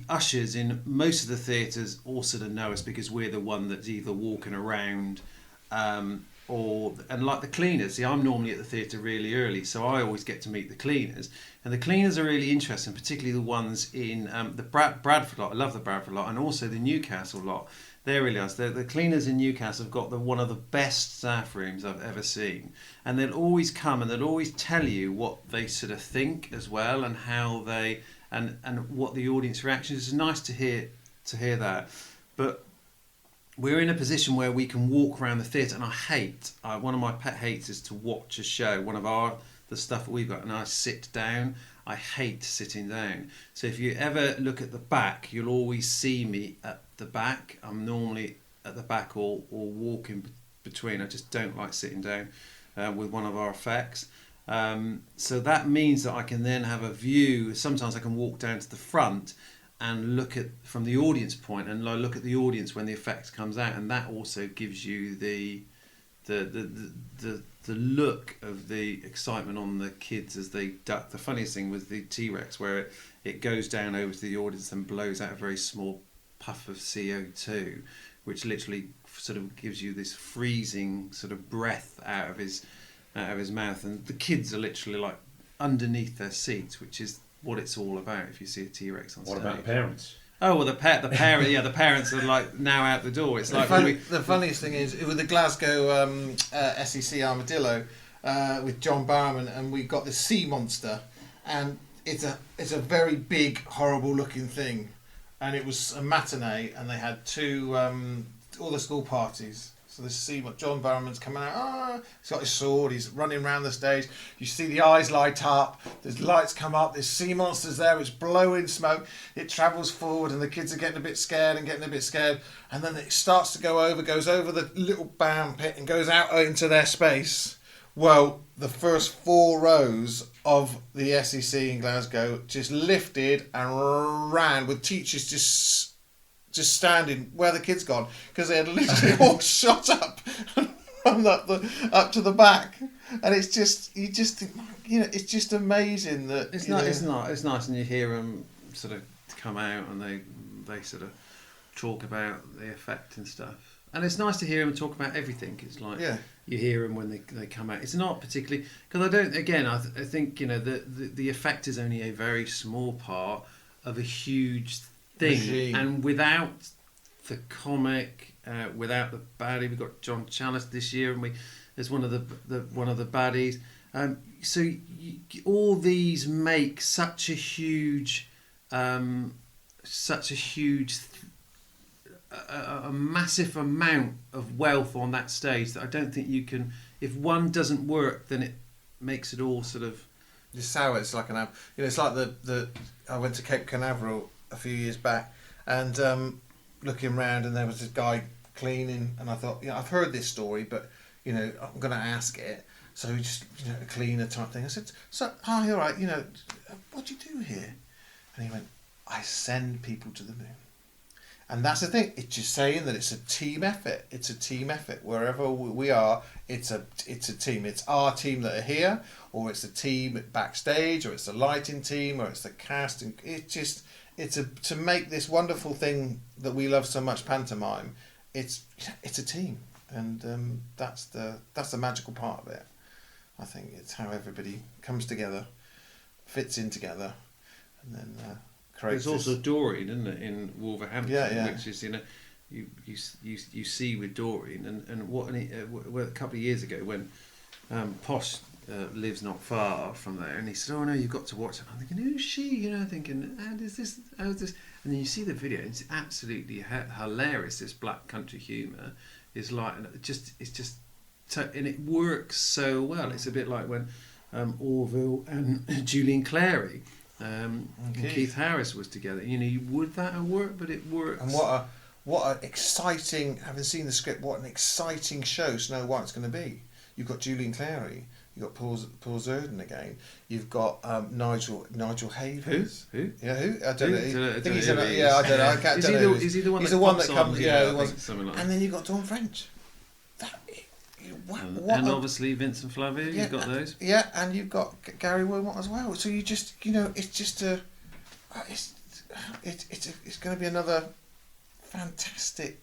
ushers in most of the theatres all sort of know us because we're the one that's either walking around and like the cleaners. See, I'm normally at the theatre really early, so I always get to meet the cleaners, and the cleaners are really interesting, particularly the ones in the Bradford lot. I love the Bradford lot, and also the Newcastle lot. They're really nice. The cleaners in Newcastle have got one of the best staff rooms I've ever seen, and they'll always come and they'll always tell you what they sort of think as well, and how they and what the audience reaction is. It's nice to hear that, but we're in a position where we can walk around the theatre, and one of my pet hates is to watch a show, the stuff that we've got, and I sit down. I hate sitting down. So if you ever look at the back, you'll always see me at the back. I'm normally at the back or walking between. I just don't like sitting down with one of our effects. So that means that I can then have a view. Sometimes I can walk down to the front and look at from the audience point, and I look at the audience when the effect comes out, and that also gives you the look of the excitement on the kids as they duck. The funniest thing was the T-Rex, where it goes down over to the audience and blows out a very small puff of CO2, which literally sort of gives you this freezing sort of breath out of his mouth, and the kids are literally like underneath their seats, which is what it's all about. If you see a T-Rex on stage. What about the parents? Oh well, the parents are like now out the door. It's like the funniest thing is with the Glasgow SEC Armadillo with John Barrowman, and we got this sea monster, and it's a very big, horrible looking thing, and it was a matinee, and they had two all the school parties. So this John Barrowman's coming out. He's got his sword. He's running around the stage. You see the eyes light up. There's lights come up. There's sea monsters there. It's blowing smoke. It travels forward, and the kids are getting a bit scared. And then it starts to goes over the little band pit and goes out into their space. Well, the first 4 rows of the SEC in Glasgow just lifted and ran with teachers just standing where the kids gone, because they had literally all shot up and run up to the back, and it's just it's just amazing that it's nice, and you hear them sort of come out and they sort of talk about the effect and stuff, and it's nice to hear them talk about everything. It's like you hear them when they come out. It's not particularly, because I think the effect is only a very small part of a huge thing machine. And without the comic, without the baddie, we've got John Chalice this year, and there's one of the baddies. So all these make such a huge, a massive amount of wealth on that stage that I don't think you can. If one doesn't work, then it makes it all sort of. Just how it's like it's like I went to Cape Canaveral a few years back, and looking around, and there was this guy cleaning, and I thought, I've heard this story, but I'm going to ask it. So he just a cleaner type thing. I said, "So, hi, all right, what do you do here?" And he went, "I send people to the moon." And that's the thing. It's just saying that it's a team effort. It's a team effort. Wherever we are, it's a team. It's our team that are here, or it's the team backstage, or it's the lighting team, or it's the casting. It's to make this wonderful thing that we love so much, pantomime. It's a team, and that's the magical part of it. I think it's how everybody comes together, fits in together, and then. There's also Doreen, isn't it, in Wolverhampton, which is you see with Doreen, and a couple of years ago when Posh lives not far from there, and he said, "Oh no, you've got to watch it." I'm thinking, who's she? Thinking, how's this? And then you see the video, and it's absolutely hilarious. This black country humour is like and it works so well. It's a bit like when Orville and Julian Clary. And Keith. Keith Harris was together. Would that have worked? But it works. And what an exciting, having seen the script, what an exciting show Snow White's going to be. You've got Julian Clary, you've got Paul Zerden again, you've got Nigel Havers. Who? Yeah, who? I don't know. I think he's I don't know. I can't is, tell he you. the, is he the one He's that the one pops that on? comes. Yeah, Yeah, I think something like that. and then you've got Dawn French. And obviously Vincent Flavio, you've got those. Yeah, and you've got Gary Wilmot as well. So you just, it's just it's going to be another fantastic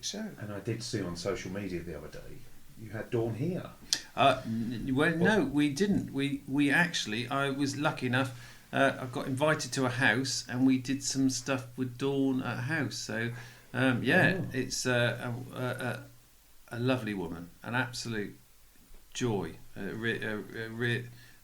show. And I did see on social media the other day, you had Dawn here. Well, no, we didn't. We actually, I was lucky enough. I got invited to a house, and we did some stuff with Dawn at a house. So, it's a lovely woman, an absolute joy,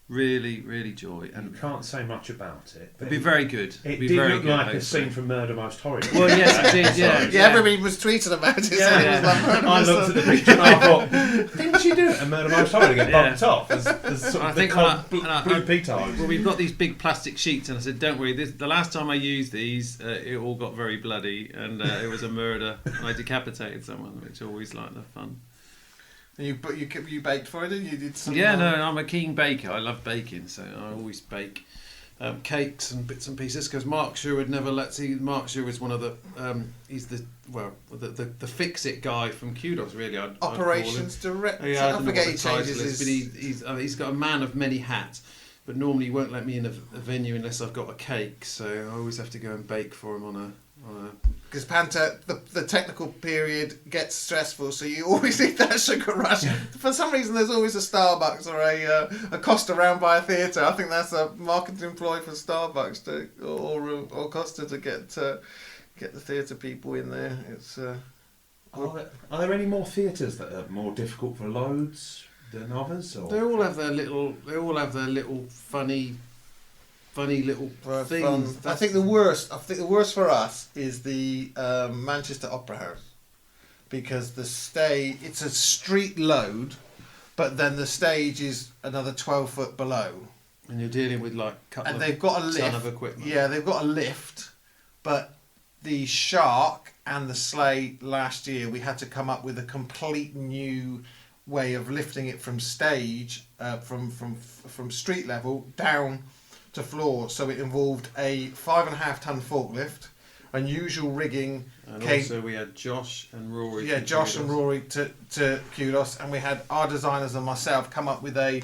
really joy. And You can't say much about it. But it'd be very good. It be did very look good, like a hopefully. scene from Murder Most Horrible. Well, yes, it did. Yeah, Yeah, everybody was tweeting about it. Yeah, saying yeah. it was like I looked at the picture and I thought, didn't you do it? A Murder Most Horrible get bumped off as sort I of think the when blue petards. Well, we've got these big plastic sheets, and I said, "Don't worry. The last time I used these, it all got very bloody, and it was a murder. I decapitated someone, which I always like the fun." And you baked for it, and you did some. Yeah, no, I'm a keen baker. I love baking, so I always bake cakes and bits and pieces. Because Mark Sherwood never lets. Mark Sherwood's one of the. He's the fix-it guy from Kudos, really. I'd call him. Operations director. Yeah, I I don't know forget what he the title changes is, but he's got a man of many hats. But normally he won't let me in a venue unless I've got a cake. So I always have to go and bake for him on a. Because Panto, the technical period gets stressful, so you always need that sugar rush. For some reason, there's always a Starbucks or a Costa round by a theatre. I think that's a marketing ploy for Starbucks or Costa to get the theatre people in there. It's. Are there any more theatres that are more difficult for loads than others? Or? They all have their little funny little things. I think the worst for us is the Manchester Opera House, because it's a street load, but then the stage is another 12 foot below, And you're dealing with like and they've got a ton lift. of equipment. Yeah, they've got a lift, but the Shark and the Sleigh last year, we had to come up with a complete new way of lifting it from stage, from street level down to floor. So it involved a 5.5 ton forklift, unusual rigging. And also we had Josh and Rory. Yeah, from Josh and Kudos. Rory to Kudos, and we had our designers and myself come up with a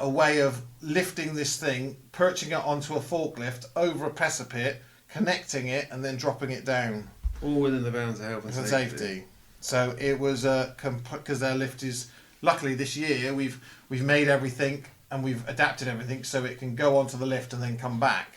way of lifting this thing, perching it onto a forklift over a precipice, connecting it, and then dropping it down All within the bounds of health and for safety. safety. So it was because their lift is, luckily this year we've made everything and we've adapted everything so it can go onto the lift and then come back.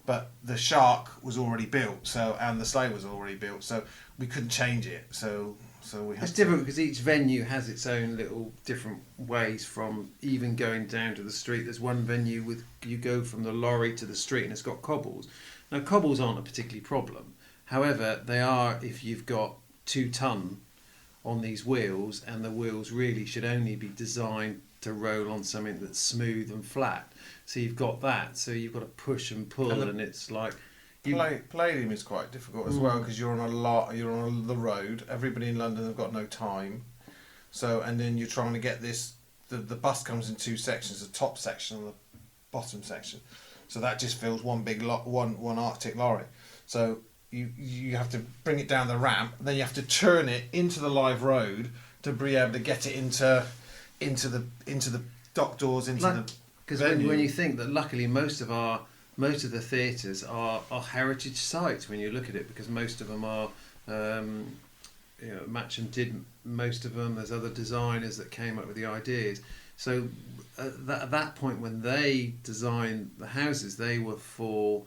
But the Shark was already built, and the Sleigh was already built, so we couldn't change it. So we had It's to. different because each venue has its own little different ways from even going down to the street. There's one venue you go from the lorry to the street and it's got cobbles. Now cobbles aren't a particular problem. However, they are if you've got 2 ton on these wheels, and the wheels really should only be designed to roll on something that's smooth and flat. So you've got that. So you've got to push and pull, and it's like Palladium is quite difficult as well, because you're on the road. Everybody in London have got no time, and then you're trying to get this. The bus comes in 2 sections: the top section and the bottom section. So that just fills one big one Arctic lorry. So you have to bring it down the ramp, and then you have to turn it into the live road to be able to get it into the dock doors into the. Because when you think that, luckily most of the theatres are heritage sites when you look at it, because most of them are Matcham did most of them. There's other designers that came up with the ideas. So at that point when they designed the houses, they were for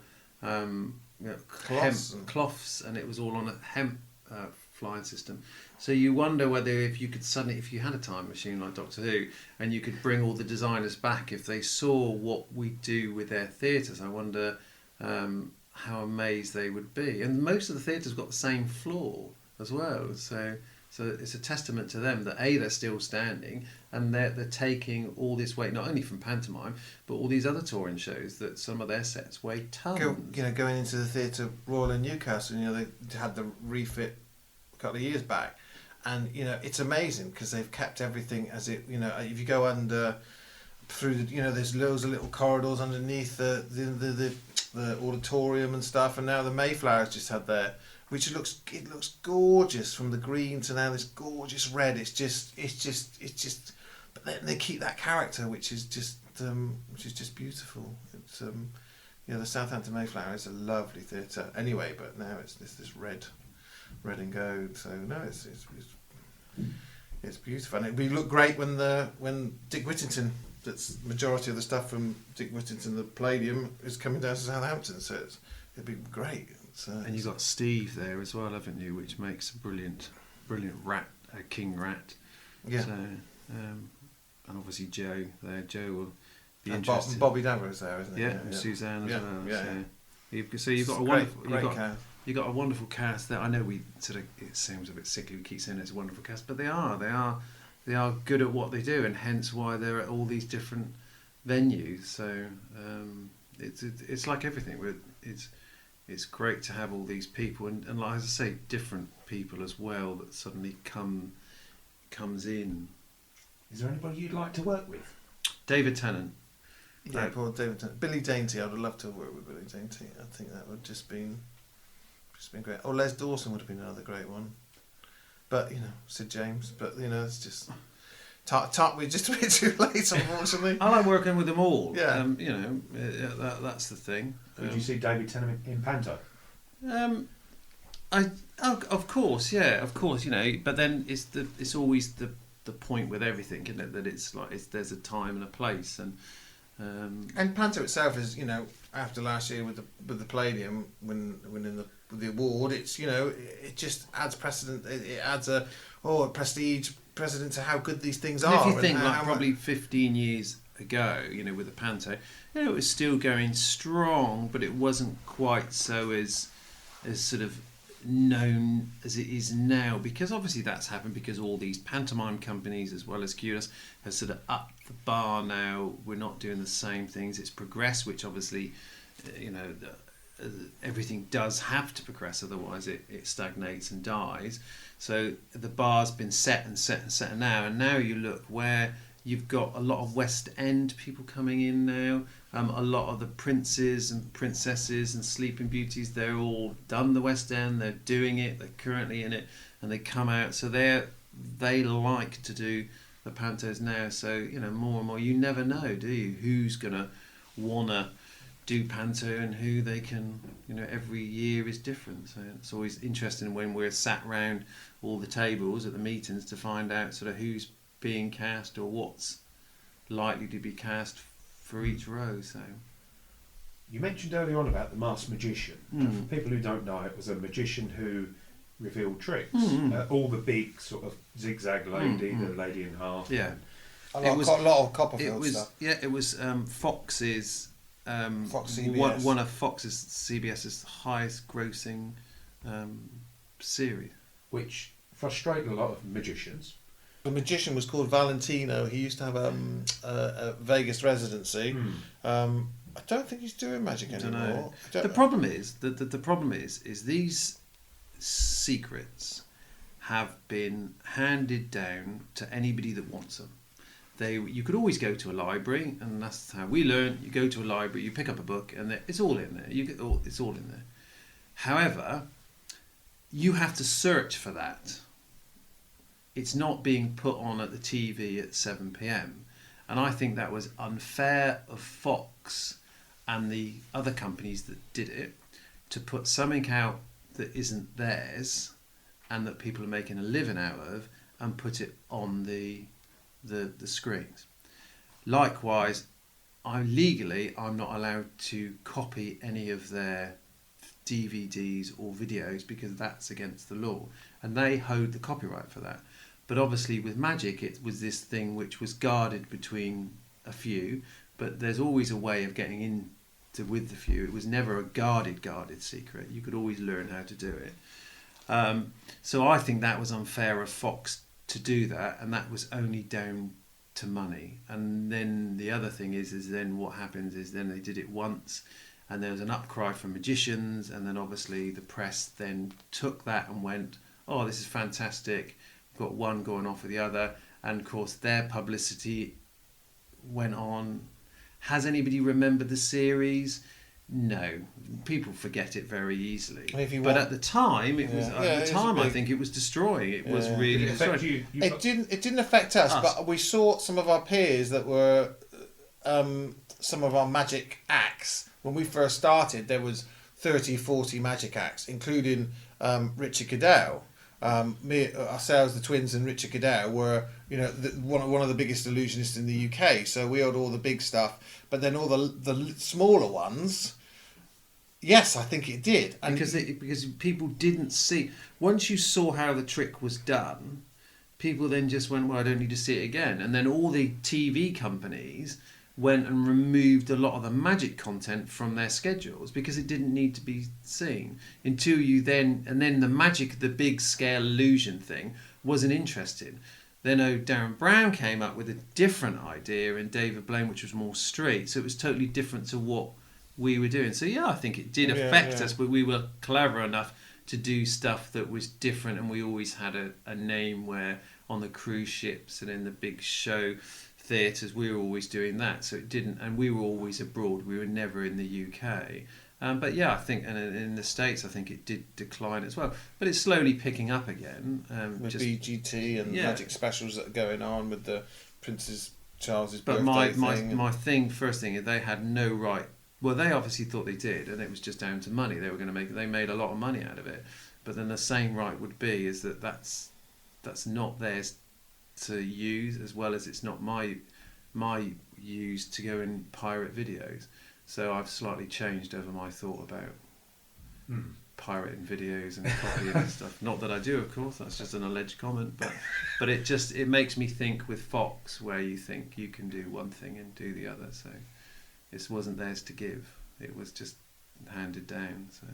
cloths, and it was all on a hemp flying system. So you wonder whether if you had a time machine like Doctor Who, and you could bring all the designers back, if they saw what we do with their theatres, I wonder how amazed they would be. And most of the theatres got the same floor as well, so So it's a testament to them that A, they're still standing, and they're taking all this weight, not only from pantomime, but all these other touring shows that some of their sets weigh tons. Going into the Theatre Royal in Newcastle, they had the refit a couple of years back, and it's amazing because they've kept everything as it. If you go under through the, there's loads of little corridors underneath the auditorium and stuff, and now the Mayflower's just had their, which looks gorgeous from the green to now this gorgeous red. It's just. But then they keep that character, which is just beautiful. It's the Southampton Mayflower is a lovely theatre anyway, but now it's this red and gold. So no, it's beautiful, and we look great when Dick Whittington. That's majority of the stuff from Dick Whittington, the Palladium, is coming down to Southampton. So it'd be great. And you've got Steve there as well, haven't you? Which makes a brilliant rat, a king rat. Yeah. So, and obviously Joe there. Joe will be and interested. Bobby Dameron's there, isn't he? Yeah, and Suzanne as well. Yeah. So you've got a great, wonderful, cast. You've got a wonderful cast there. I know it sounds a bit sickly. We keep saying it's a wonderful cast, but they are good at what they do, and hence why they're at all these different venues. So it's like everything. It's great to have all these people, and like as I say, different people as well that suddenly comes in. Is there anybody you'd like to work with? David Tennant. Yeah, poor David Tennant. Billy Dainty. I would love to work with Billy Dainty. I think that would just been great. Or Les Dawson would have been another great one. But Sid James. But it's just we're just a bit too late, unfortunately. I like working with them all. Yeah. That's the thing. Would you see David Tennant in Panto? Of course, but then it's always the point with everything, isn't it? That it's like there's a time and a place, and Panto itself is, after last year with the Palladium winning the award, it's it just adds precedent. It adds a prestige precedent to how good these things and are. if you think and like probably 15 years ago, with the Panto, it was still going strong, but it wasn't quite so as sort of known as it is now, because obviously that's happened because all these pantomime companies as well as QS have sort of upped the bar now. We're not doing the same things. It's progressed, which obviously everything does have to progress, otherwise it stagnates and dies. So the bar's been set now, and now you look where you've got a lot of West End people coming in now. A lot of the princes and princesses and Sleeping Beauties, they're all done the West End. They're doing it. They're currently in it, and they come out. So they like to do the pantos now. So more and more. You never know, do you? Who's gonna wanna do panto and who they can. Every year is different. So it's always interesting when we're sat round all the tables at the meetings to find out sort of who's being cast or what's likely to be cast for each row. So you mentioned earlier on about the masked magician. For people who don't know, it was a magician who revealed tricks. All the big sort of zigzag lady, the lady in half. Yeah, a lot of Copperfield stuff. Yeah, it was Fox's. Fox CBS. One of Fox's CBS's highest grossing series, which frustrated a lot of magicians. The magician was called Valentino. He used to have a Vegas residency. I don't think he's doing magic anymore. The problem is the problem is these secrets have been handed down to anybody that wants them. You could always go to a library, and that's how we learn. You go to a library, you pick up a book, and it's all in there. It's all in there. However, you have to search for that. It's not being put on at the TV at 7 p.m. And I think that was unfair of Fox and the other companies that did it to put something out that isn't theirs and that people are making a living out of and put it on the screens. Likewise, I'm not allowed to copy any of their DVDs or videos because that's against the law, and they hold the copyright for that. But obviously with magic it was this thing which was guarded between a few, but there's always a way of getting into with the few. It was never a guarded secret. You could always learn how to do it. So I think that was unfair of Fox to do that, and that was only down to money. And then the other thing is then what happens is then they did it once, and there was an upcry from magicians, and then obviously the press then took that and went, oh, this is fantastic, we've got one going off with the other, and of course their publicity went on. Has anybody remembered the series? No, people forget it very easily. And if you but want- at the time, it was. Yeah. At Yeah, the it's time, I big. think it was destroying. It was Yeah. really Did it affect destroying. you? It didn't affect us, but we saw some of our peers that were some of our magic acts. When we first started, there was 30, 40 magic acts, including Richard Cadell. Ourselves, the twins, and Richard Cadell were, one of the biggest illusionists in the UK. So we had all the big stuff, but then all the smaller ones. Yes, I think it did, and Because people didn't see. Once you saw how the trick was done, people then just went, well, I don't need to see it again. And then all the TV companies went and removed a lot of the magic content from their schedules because it didn't need to be seen until you then. And then the magic, the big scale illusion thing, wasn't interesting. Then Darren Brown came up with a different idea, and David Blaine, which was more street. So it was totally different to what we were doing. So yeah, I think it did affect us, but we were clever enough to do stuff that was different, and we always had a name where on the cruise ships and in the big show theatres we were always doing that. So it didn't, and we were always abroad. We were never in the UK. But yeah, I think, and in the States, I think it did decline as well. But it's slowly picking up again. with BGT and magic specials that are going on with the Princess Charles's But birthday thing. first thing, they had no right. Well, they obviously thought they did, and it was just down to money. They were going to make. They made a lot of money out of it. But then the same right would be is that's not theirs to use, as well as it's not my use to go and pirate videos. So I've slightly changed over my thought about pirating videos and copying and stuff. Not that I do, of course. That's just an alleged comment. But it makes me think with Fox, where you think you can do one thing and do the other. So it wasn't theirs to give. It was just handed down. So,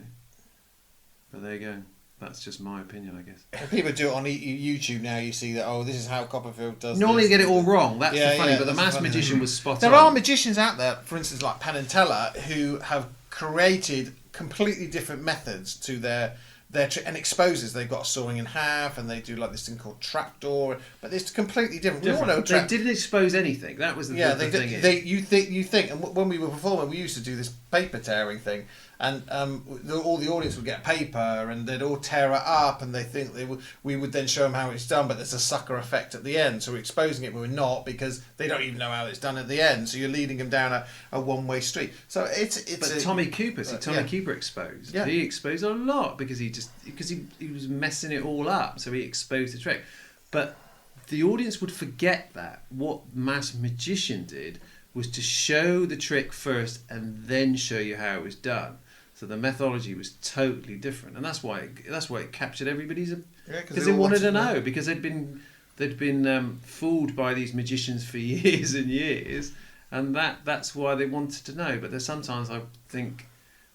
but there you go. That's just my opinion, I guess. When people do it on YouTube now, you see that, this is how Copperfield does Normally this. they get it all wrong. That's the funny. But the that's Masked funny. Magician was spot There on. are magicians out there, for instance, like Penn and Teller, who have created completely different methods to their and exposes. They've got sawing in half, and they do like this thing called trapdoor, but it's completely different. We all know They didn't expose anything. That was the thing. You think, and when we were performing, we used to do this paper tearing thing, and all the audience would get paper, and they'd all tear it up, and they think we would then show them how it's done, but there's a sucker effect at the end, so we're exposing it, but we're not, because they don't even know how it's done at the end. So you're leading them down a one-way street. So it's. But Tommy Cooper, Cooper exposed. Yeah. He exposed a lot because he was messing it all up. So he exposed the trick, but the audience would forget that. What Masked Magician did was to show the trick first and then show you how it was done. So the methodology was totally different, and that's why it captured everybody's, because they wanted to know, because they'd been fooled by these magicians for years and years, and that's why they wanted to know. But there's sometimes I think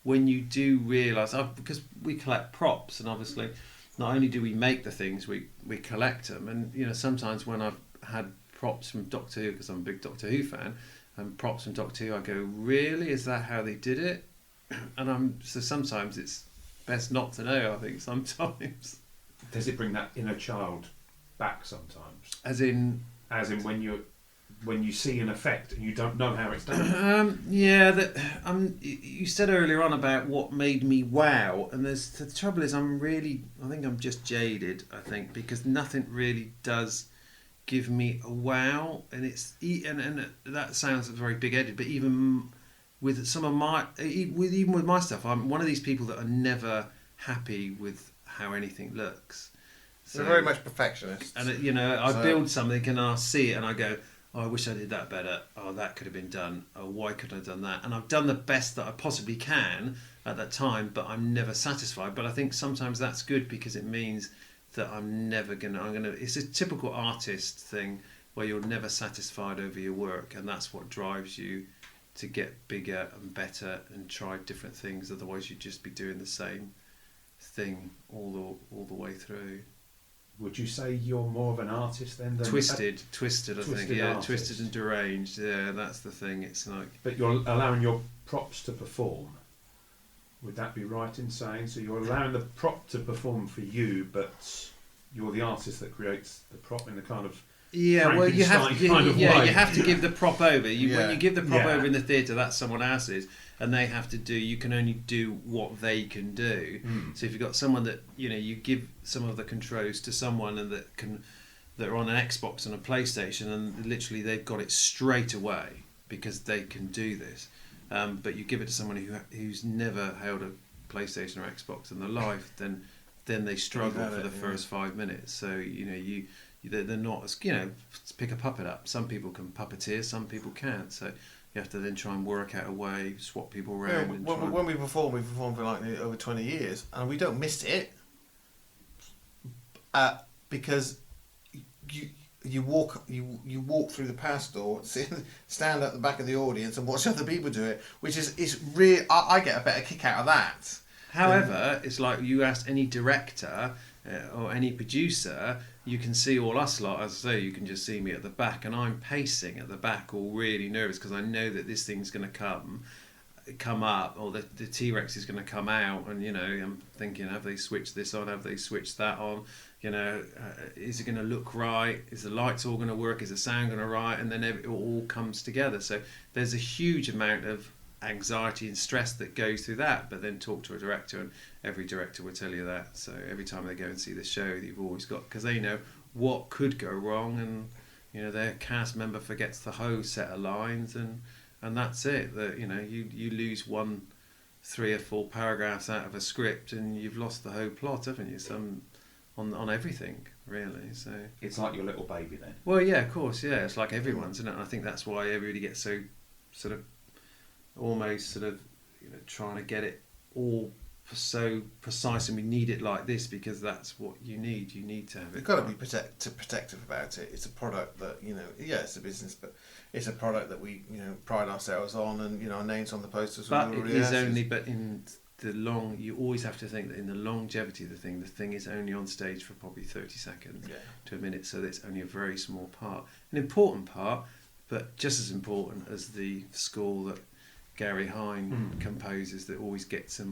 when you do realise, because we collect props, and obviously not only do we make the things, we collect them, and sometimes when I've had props from Doctor Who, because I'm a big Doctor Who fan, and props from Doctor Who, I go, really, is that how they did it? And so sometimes it's best not to know. I think sometimes. Does it bring that inner child back sometimes? As in when you see an effect and you don't know how it's done. You said earlier on about what made me wow, and the trouble is I think I'm just jaded. I think because nothing really does give me a wow, and and that sounds very big-headed, but even with some of with my stuff, I'm one of these people that are never happy with how anything looks. So, They're very much perfectionists. And I build something and I see it and I go, oh, I wish I did that better. Oh, that could have been done. Oh, why couldn't I have done that? And I've done the best that I possibly can at that time, but I'm never satisfied. But I think sometimes that's good because it means that I'm gonna. It's a typical artist thing where you're never satisfied over your work, and that's what drives you to get bigger and better and try different things. Otherwise, you'd just be doing the same thing all the way through. Would you say you're more of an artist then? Twisted, I think. Yeah, artist. twisted and deranged. Yeah, that's the thing. It's like. But you're allowing your props to perform. Would that be right in saying? So you're allowing the prop to perform for you, but you're the artist that creates the prop in the kind of Well, you have Frankenstein kind of you way. have to give the prop over. When you give the prop Yeah. over in the theatre, that's someone else's, and they have to do. You can only do what they can do. So if you've got someone that you give some of the controls to someone and that are on an Xbox and a PlayStation, and literally they've got it straight away because they can do this. But you give it to someone who's never held a PlayStation or Xbox in their life, then they struggle for the first 5 minutes. So they're not as pick a puppet up. Some people can puppeteer, some people can't. So you have to then try and work out a way, swap people around. When we perform for like over 20 years, and we don't miss it because you walk through the pass door, stand at the back of the audience, and watch other people do it, which is real. I get a better kick out of that. However, it's like you ask any director or any producer, you can see all us lot. As I say, you can just see me at the back, and I'm pacing at the back, all really nervous because I know that this thing's going to come up, or the T-Rex is going to come out, and I'm thinking, have they switched this on? Have they switched that on? Is it going to look right? Is the lights all going to work? Is the sound going to right? And then it all comes together. So there's a huge amount of anxiety and stress that goes through that. But then talk to a director, and every director will tell you that. So every time they go and see the show, you've always got, because they know what could go wrong, and their cast member forgets the whole set of lines, and that's it. That you lose 3 or 4 paragraphs out of a script, and you've lost the whole plot, haven't you? On everything, really. So it's like your little baby then. Well, yeah, of course, yeah. It's like everyone's, isn't it? And I think that's why everybody gets so sort of almost sort of trying to get it all so precise, and we need it like this because that's what you need. You need to have it. You've got to be protective about it. It's a product that it's a business, but it's a product that we pride ourselves on, and our names on the posters. But it is only. But in the you always have to think that in the longevity of the thing is only on stage for probably 30 seconds to a minute, so that's only a very small part, an important part, but just as important as the score that Gary Hine composes that always gets in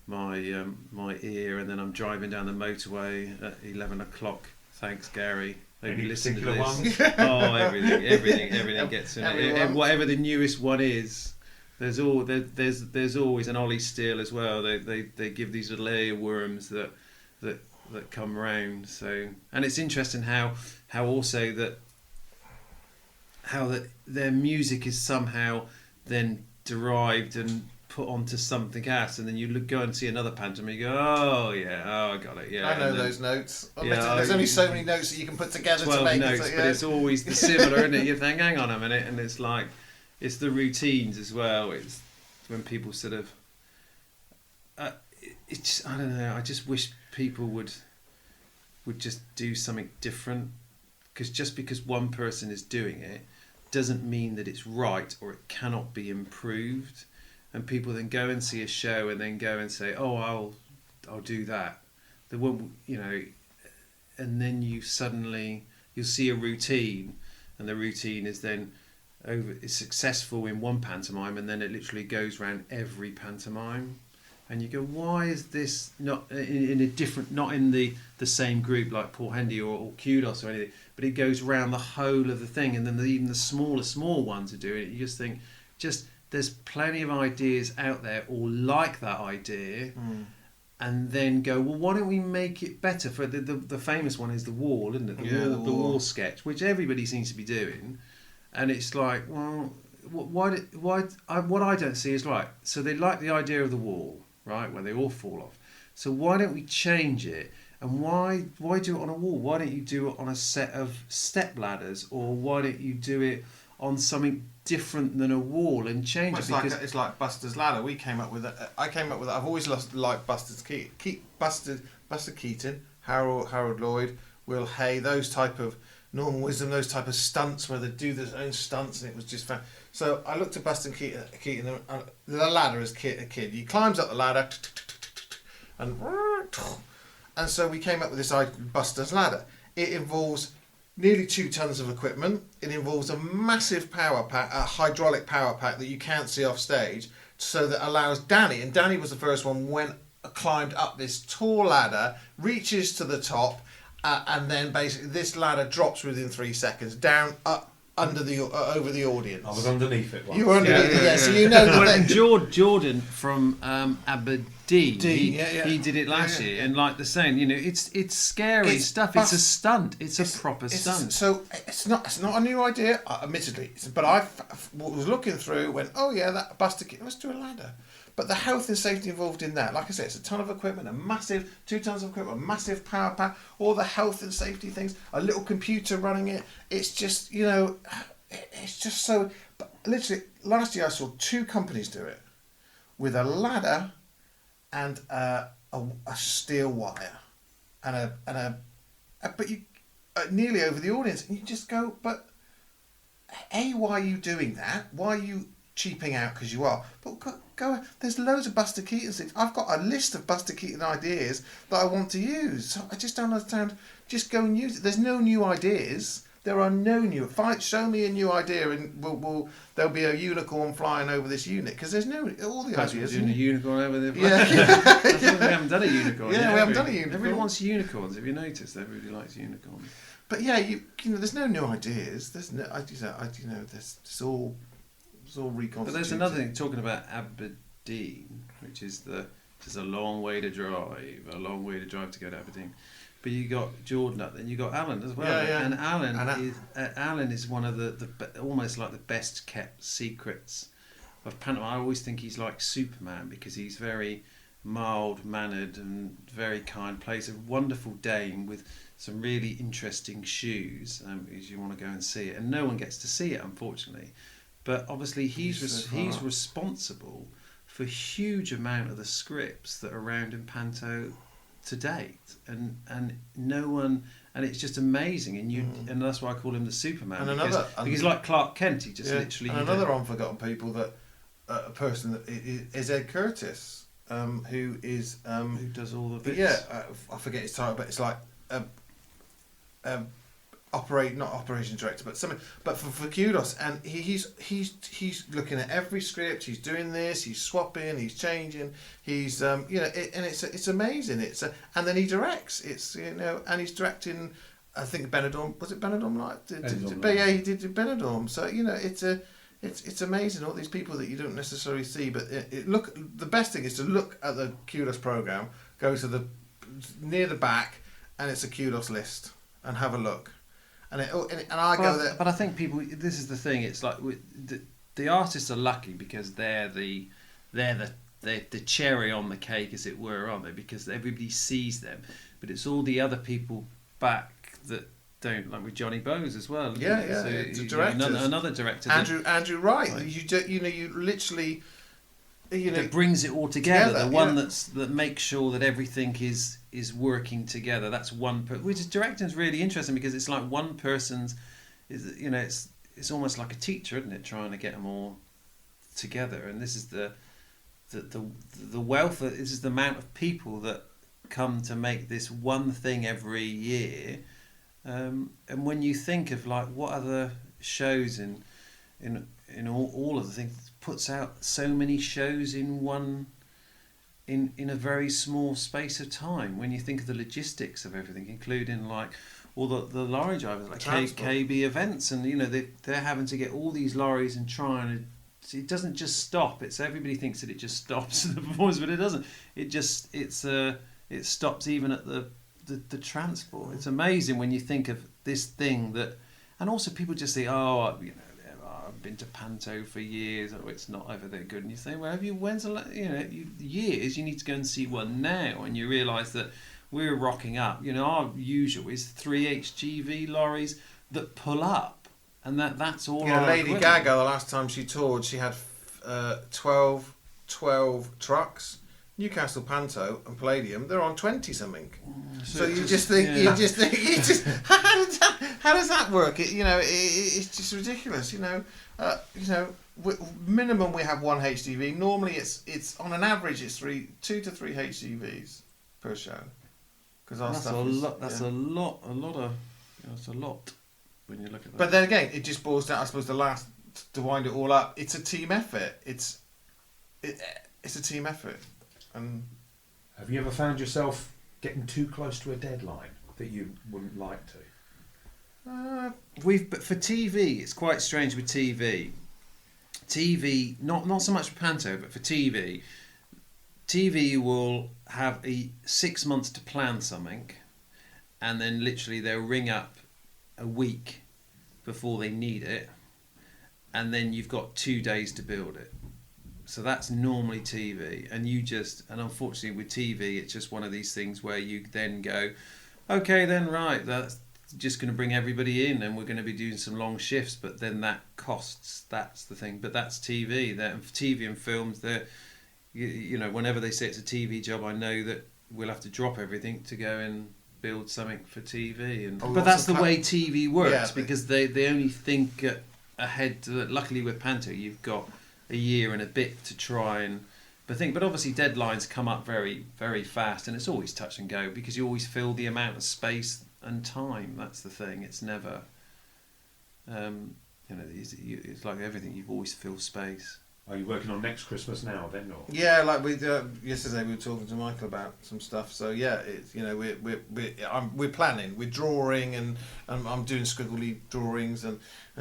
my ear, and then I'm driving down the motorway at 11 o'clock. Thanks, Gary. Maybe listen to this. Oh, everything gets in it. And whatever the newest one is. There's always an Ollie Steele as well. They give these little earworms that come round. So, and it's interesting how also that their music is somehow then derived and put onto something else, and then you go and see another pantomime, you go, I got it, yeah. I know those notes. There's only so many notes that you can put together 12 to make notes, but it's always the similar, isn't it? You think, hang on a minute, and it's like. It's the routines as well. It's when people sort of. It's I don't know. I just wish people would just do something different, because just because one person is doing it doesn't mean that it's right or it cannot be improved. And people then go and see a show and then go and say, "Oh, I'll do that." The one and then you'll see a routine, and the routine is then. Is successful in one pantomime, and then it literally goes around every pantomime, and you go, why is this not in a different, not in the same group like Paul Hendy or Kudos or anything, but it goes around the whole of the thing, and then even the small ones are doing it. You just think, there's plenty of ideas out there all like that idea, and then go, well, why don't we make it better? For the famous one is the wall, isn't it? The wall sketch, which everybody seems to be doing. And it's like, well, what I don't see is right. So they like the idea of the wall, right, where they all fall off. So why don't we change it? And why do it on a wall? Why don't you do it on a set of step ladders, or why don't you do it on something different than a wall and change it? Because it's like Buster's Ladder. I came up with it. I've always liked Buster Keaton, Harold Lloyd, Will Hay, those type of. Norman Wisdom, those type of stunts where they do their own stunts, and it was just fun. So I looked at Buster Keaton, the ladder as a kid. He climbs up the ladder, and so we came up with this Buster's ladder. It involves nearly 2 tons of equipment. It involves a massive power pack, a hydraulic power pack that you can't see off stage, so that allows Danny, and Danny was the first one, climbed up this tall ladder, reaches to the top, and then basically this ladder drops within 3 seconds down up under the over the audience. I was underneath it once. You were underneath it, yeah. So you know that. Jordan from Aberdeen, he did it last year, and like the saying, it's scary stuff. It's a stunt. It's a proper stunt. So it's not a new idea, admittedly. But I was looking through, went, oh yeah, that Buster Keaton, let's do a ladder. But the health and safety involved in that, like I said, it's a ton of equipment, 2 tons of equipment, a massive power pack, all the health and safety things, a little computer running it. It's just, it's just so. But literally, last year I saw 2 companies do it with a ladder and a steel wire but you nearly over the audience, and you just go, but why are you doing that? Why are you cheaping out? Because you are. But go. There's loads of Buster Keaton things. I've got a list of Buster Keaton ideas that I want to use. So I just don't understand. Just go and use it. There's no new ideas. There are no new. Show me a new idea, and there'll be a unicorn flying over this unit, because there's no all the Perhaps ideas. we're doing a unicorn over there. Yeah. I think we haven't done a unicorn. Yeah, yet, we haven't done a unicorn. Everyone wants unicorns. Have you noticed? Everybody likes unicorns. But yeah, there's no new ideas. There's no, it's all reconstituted. But there's another thing, talking about Aberdeen, which is a long way to drive, to go to Aberdeen. But you got Jordan up there, and you got Alan as well. Yeah. And Alan is one of the almost like the best kept secrets of pantomime. I always think he's like Superman, because he's very mild mannered and very kind. Plays a wonderful dame with some really interesting shoes, if you want to go and see it. And no one gets to see it, unfortunately. But obviously he's responsible for a huge amount of the scripts that are around in Panto to date, and no one, and it's just amazing, and that's why I call him the Superman, because he's like Clark Kent. He just literally. And another unforgotten people that a person that is Ed Curtis, who does all the bits. Yeah, I forget his title, but it's like not operations director, but something. But for Kudos, and he's looking at every script. He's doing this. He's swapping. He's changing. He's and it's amazing. And then he directs. And he's directing. I think Benidorm, was it Benidorm Light? Yeah, he did Benidorm. So it's amazing, all these people that you don't necessarily see. But the best thing is to look at the Kudos program. Go to near the back, and it's a Kudos list, and have a look. And I go there. But I think people. This is the thing. It's like the artists are lucky, because they're the cherry on the cake, as it were, aren't they? Because everybody sees them. But it's all the other people back that don't, like with Johnny Bowes as well. Yeah. So the directors. Another director. Andrew Wright. Right. You literally. That brings it all together. The one that makes sure that everything is working together. That's one. Which is directing is really interesting, because it's like one person's. It's almost like a teacher, isn't it? Trying to get them all together. And this is the wealth. This is the amount of people that come to make this one thing every year. And when you think of like what other shows in all of the things, puts out so many shows in one in a very small space of time. When you think of the logistics of everything, including like all the lorry drivers, like KB events, and they're having to get all these lorries and trying to. It doesn't just stop. Everybody thinks that it just stops at the performance, but it doesn't. It stops even at the transport. It's amazing when you think of this thing that, and also people just say, I've been to Panto for years. Oh, it's not over there good. And you say, well, years. You need to go and see one now, and you realise that we're rocking up. Our usual is 3 HGV lorries that pull up, and that's all. Lady Gaga, the last time she toured, she had 12 trucks. Newcastle Panto and Palladium, they're on 20 something. So you just think, how does that work? It's just ridiculous. Minimum we have one HGV. Normally it's on an average it's 2 to 3 HGVs per show. Because our That's a stuff is, lot. That's yeah. a lot of. That's a lot when you look at that. But then again, it just boils down. I suppose to wind it all up, it's a team effort. It's a team effort. And Have you ever found yourself getting too close to a deadline that you wouldn't like to? But for TV, it's quite strange with TV. TV, not so much for Panto, but for TV will have 6 months to plan something, and then literally they'll ring up a week before they need it, and then you've got 2 days to build it. So that's normally TV, and unfortunately with TV, it's just one of these things where you then go, okay, then right, that's just going to bring everybody in, and we're going to be doing some long shifts, but then that costs. That's the thing. But that's TV. That TV and films. Whenever they say it's a TV job, I know that we'll have to drop everything to go and build something for TV. But that's the way TV works, because they only think ahead. Luckily with Panto, you've got a year and a bit to try and. But obviously deadlines come up very, very fast, and it's always touch and go because you always fill the amount of space and time. That's the thing. It's never, it's like everything. You've always fill space. Are you working on next Christmas now then, or? yeah, like yesterday we were talking to Michael about some stuff. So yeah, it's we're planning, we're drawing, and I'm doing squiggly drawings and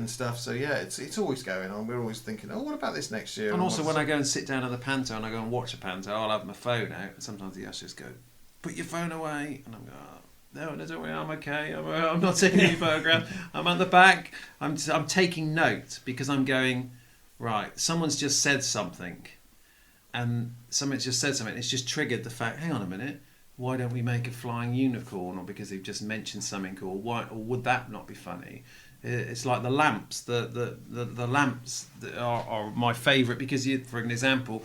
stuff. So yeah, it's always going on. We're always thinking, oh, what about this next year? And also when I go and sit down at the Panto and I go and watch a Panto, I'll have my phone out, and sometimes the ushers go, "Put your phone away," and I'm going, oh, no, don't worry, I'm okay. I'm not taking any photographs. I'm at the back. I'm taking note because I'm going, right, someone's just said something. And it's just triggered the fact, hang on a minute, why don't we make a flying unicorn? Or because they've just mentioned something, or would that not be funny? It's like the lamps. The lamps that are my favourite because, for an example,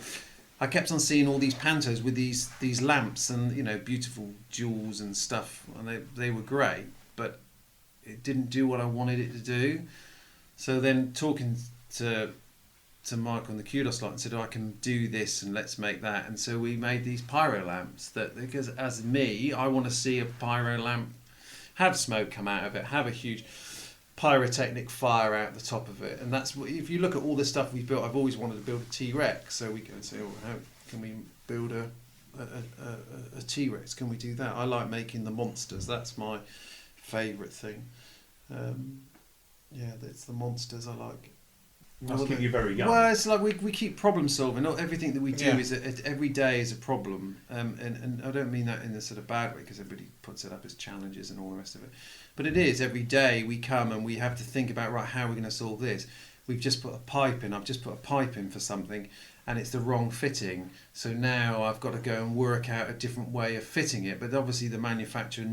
I kept on seeing all these Pantos with these lamps and beautiful jewels and stuff, and they were great, but it didn't do what I wanted it to do. So then talking to Michael and the Kudos lot and said, I can do this and let's make that, and so we made these pyro lamps because as me, I want to see a pyro lamp have smoke come out of it, have a huge pyrotechnic fire out the top of it. And that's what, if you look at all the stuff we've built, I've always wanted to build a T-Rex, so we go and say, how can we build a T-Rex? Can we do that? I like making the monsters. That's my favourite thing. It's the monsters I like. Must keep you very young. Well, it's like we keep problem solving. Not everything that we do is every day is a problem, and I don't mean that in a sort of bad way, because everybody puts it up as challenges and all the rest of it. But it is every day we come and we have to think about, right, how are we going to solve this? We've just put a pipe in. I've just put a pipe in for something, and it's the wrong fitting. So now I've got to go and work out a different way of fitting it. But obviously the manufacturer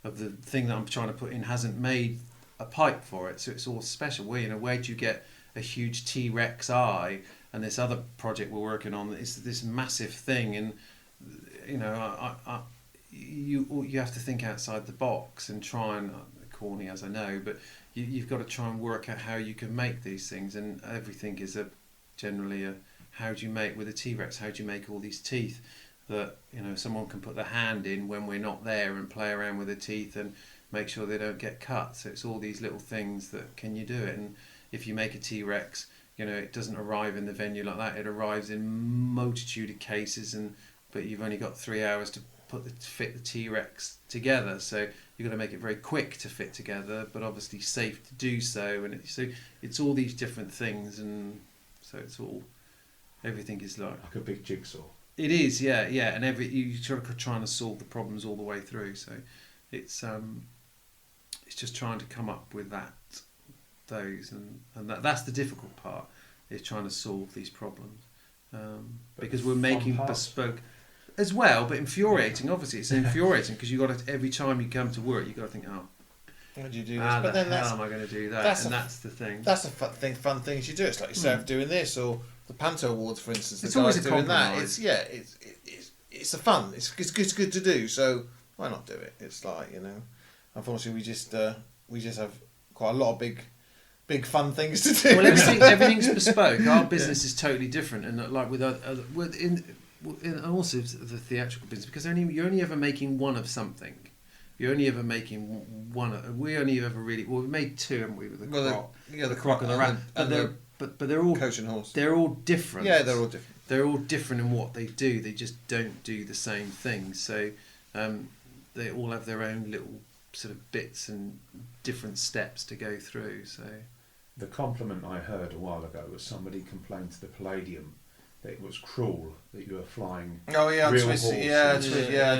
of the thing that I'm trying to put in hasn't made a pipe for it. So it's all special. Where do you get a huge T-Rex eye? And this other project we're working on is this massive thing, and you have to think outside the box and try and, corny as I know, but you've got to try and work out how you can make these things, and everything is generally how do you make with a T-Rex, how do you make all these teeth that someone can put their hand in when we're not there and play around with the teeth and make sure they don't get cut. So it's all these little things that can you do it. And if you make a T-Rex, it doesn't arrive in the venue like that. It arrives in multitude of cases, but you've only got 3 hours to fit the T-Rex together. So you've got to make it very quick to fit together, but obviously safe to do so. And it's all these different things, and so it's all, everything is like a big jigsaw. It is, yeah, and you sort of trying to solve the problems all the way through. So it's just trying to come up with those, and that's the difficult part, is trying to solve these problems, because we're making bespoke as well, but infuriating. Obviously, it's infuriating because you got to, every time you come to work, you got to think, how do you do this? But then how am I going to do that? That's the thing. That's the fun things you do. It's like yourself doing this, or the Panto Awards, for instance. It's always a doing compromise. that. It's a fun. It's good to do. So why not do it? It's like unfortunately we just have quite a lot of big fun things to do. Well, everything's bespoke. Our business is totally different, and like and also the theatrical business, because you're only ever making one of something. You're only ever making one. We only ever really we made two, haven't we? With the croc, the croc and the rat. But they're all Coach and Horse. They're all different. Yeah, they're all different. They're all different in what they do. They just don't do the same thing. So they all have their own little sort of bits and different steps to go through. So the compliment I heard a while ago was somebody complained to the Palladium that it was cruel that you were flying. Oh yeah, on real Twitter. horses. Yeah,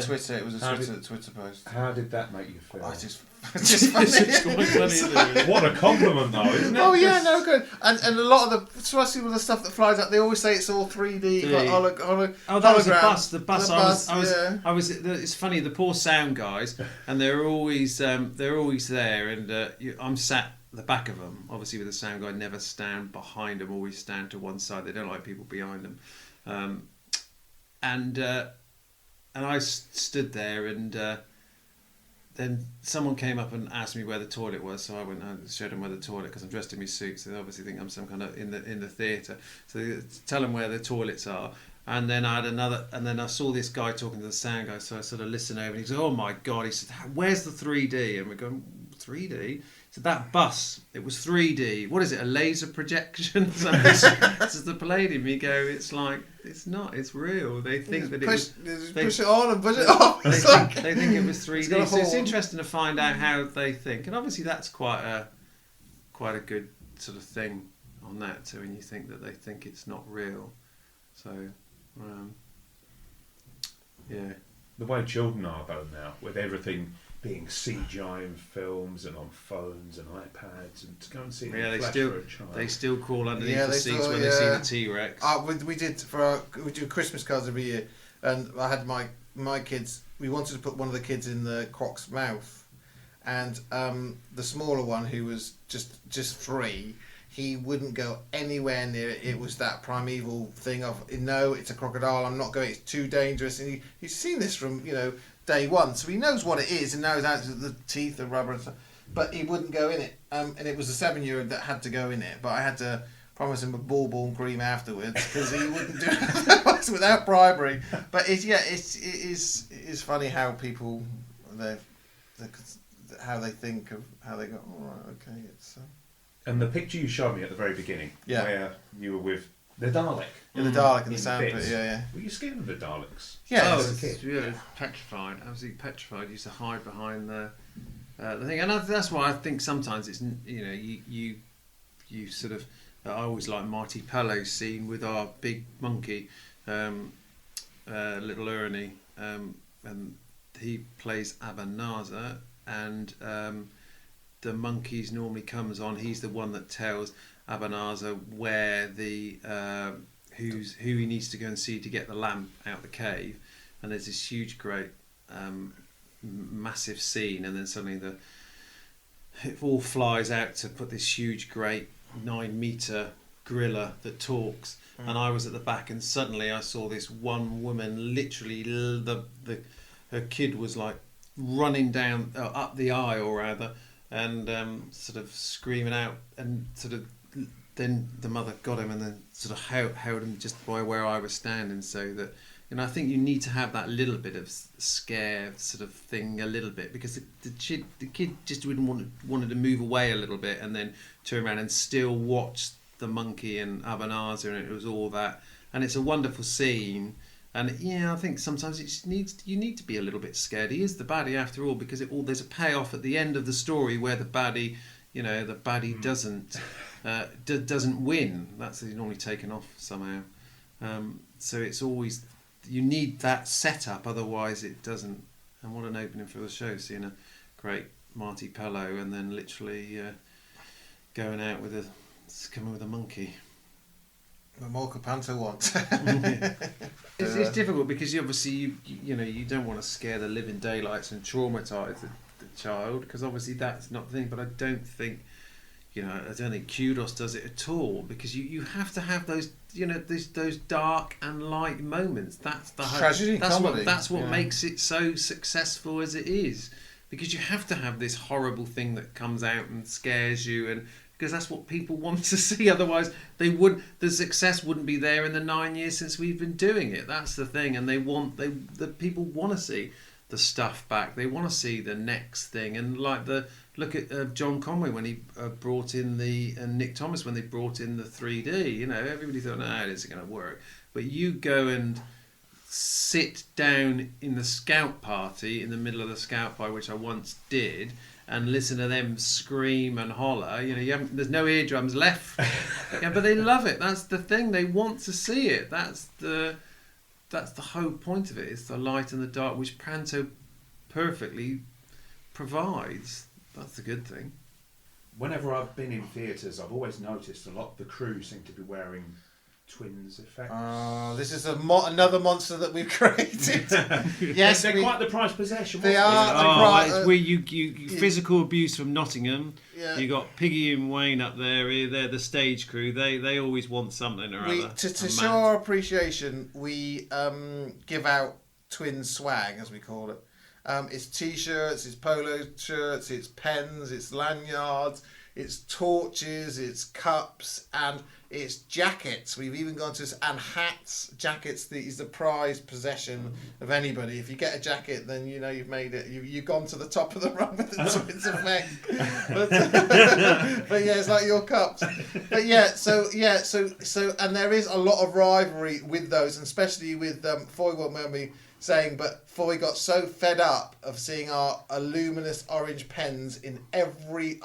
Twitter. It was a How Twitter post. How did that make you feel? It's just funny. it's quite funny, isn't it? What a compliment, though, isn't it? Oh yeah, no good. And a lot of the, especially with the stuff that flies out, they always say it's all 3D. Like Oh, that was the hologram. bus. The bus. Yeah. I was. It's funny. The poor sound guys, and they're always there, and I'm sat at the back of them. Obviously, with the sound guy, never stand behind them. Always stand to one side. They don't like people behind them. And I stood there, and then someone came up and asked me where the toilet was, so I went and showed them where the toilet, because I'm dressed in my suit, so they obviously think I'm some kind of in the theatre. So they tell them where the toilets are, and then I saw this guy talking to the sound guy, so I sort of listened over, and he said, "Oh my God," he said, "Where's the 3D?" And we're going, 3D? So that bus, it was 3D. What is it, a laser projection? So this is the Palladium. You go, it's like, it's not, it's real. They think that push it on and push it off. They think it was 3D. So it's horn. interesting to find out how they think. And obviously that's quite a good sort of thing on that too, when you think that they think it's not real. So, yeah. The way children are, though, now, with everything being CGI in films and on phones and iPads, and to go and see it in flesh for a child. They still crawl underneath Yeah, the they seats still- when yeah. they see the T-Rex. We do Christmas cards every year, and I had my kids. We wanted to put one of the kids in the croc's mouth, and the smaller one, who was just 3, he wouldn't go anywhere near it. It was that primeval thing of, no, it's a crocodile, I'm not going, it's too dangerous. And he's seen this from day one, so he knows what it is and knows how the teeth, the rubber and stuff, but he wouldn't go in it. And it was a 7-year-old that had to go in it, but I had to promise him a bourbon cream afterwards, because he wouldn't do it without bribery. But it is funny how people how they think of how they go. All right, okay, it's. And the picture you showed me at the very beginning, Yeah. where you were with the Dalek. In the Dalek and In the sandpit, bits. yeah. Were you scared of the Daleks? Yeah. Oh, as a kid. yeah, petrified. Absolutely petrified. Used to hide behind the thing, and that's why I think sometimes it's you sort of. I always like Marty Pello's scene with our big monkey, little Ernie, and he plays Abanaza, and the monkeys normally comes on. He's the one that tells Abanaza where the who he needs to go and see to get the lamp out the cave, and there's this huge, great, massive scene, and then suddenly it all flies out to put this huge, great 9-meter gorilla that talks, and I was at the back, and suddenly I saw this one woman, literally her kid was like running down up the aisle rather, and sort of screaming out, and sort of then the mother got him and then sort of held him just by where I was standing, so that I think you need to have that little bit of scare sort of thing a little bit, because the kid just wanted to move away a little bit and then turn around and still watch the monkey and Abanaza, and it was all that, and it's a wonderful scene. And I think sometimes you need to be a little bit scared. He is the baddie after all, because there's a payoff at the end of the story where the baddie doesn't win. That's normally taken off somehow. So it's always, you need that setup, otherwise it doesn't. And what an opening for the show, seeing a great Marty Pello and then literally going out coming with a monkey. The more Panto wants. It's difficult because obviously you don't want to scare the living daylights and traumatise the child, because obviously that's not the thing. But I don't think Kudos does it at all, because you have to have those those dark and light moments. That's the tragedy comedy. That's what makes it so successful as it is, because you have to have this horrible thing that comes out and scares you, and because that's what people want to see. Otherwise, the success wouldn't be there in the 9 years since we've been doing it. That's the thing, and the people want to see the stuff back. They want to see the next thing, and look at John Conway when he brought in and Nick Thomas when they brought in the 3D. You know, everybody thought, no, it isn't going to work. But you go and sit down in the Scout Party, in the middle of the Scout Party, which I once did, and listen to them scream and holler. You know, there's no eardrums left. Yeah, but they love it. That's the thing. They want to see it. That's the whole point of it. It's the light and the dark, which Panto perfectly provides. That's the good thing. Whenever I've been in theatres, I've always noticed a lot of the crew seem to be wearing twins effects. This is another monster that we've created. Yes, they're quite the prized possession. They are. It's where you physical abuse from Nottingham. Yeah. You got Piggy and Wayne up there. They're the stage crew. They always want something or other. To show our appreciation, we give out twin swag, as we call it. It's t-shirts, it's polo shirts, it's pens, it's lanyards, it's torches, it's cups, and it's jackets. We've even gone to and hats. Jackets is the prized possession of anybody. If you get a jacket, then you know you've made it. You've gone to the top of the rung with the twins effect. But yeah, it's like your cups. But so and there is a lot of rivalry with those, and especially with Foy won't remember me saying, but Foy got so fed up of seeing our luminous orange pens in every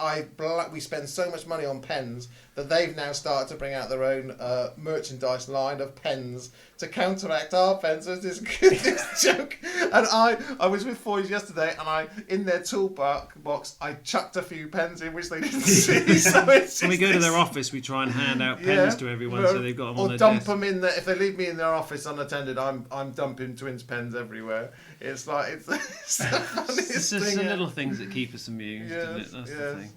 we spend so much money on pens that they've now started to bring out their own merchandise line of pens to counteract our pens. So it's this joke. And I was with Foy's yesterday, and in their toolbox I chucked a few pens in which they didn't see. So when we go to their office, we try and hand out pens to everyone, so they've got them on their dump desk. them in there. If they leave me in their office unattended, I'm dumping twins pens everywhere. It's like it's the funniest It's thing. just the little things that keep us amused, isn't it? That's the thing.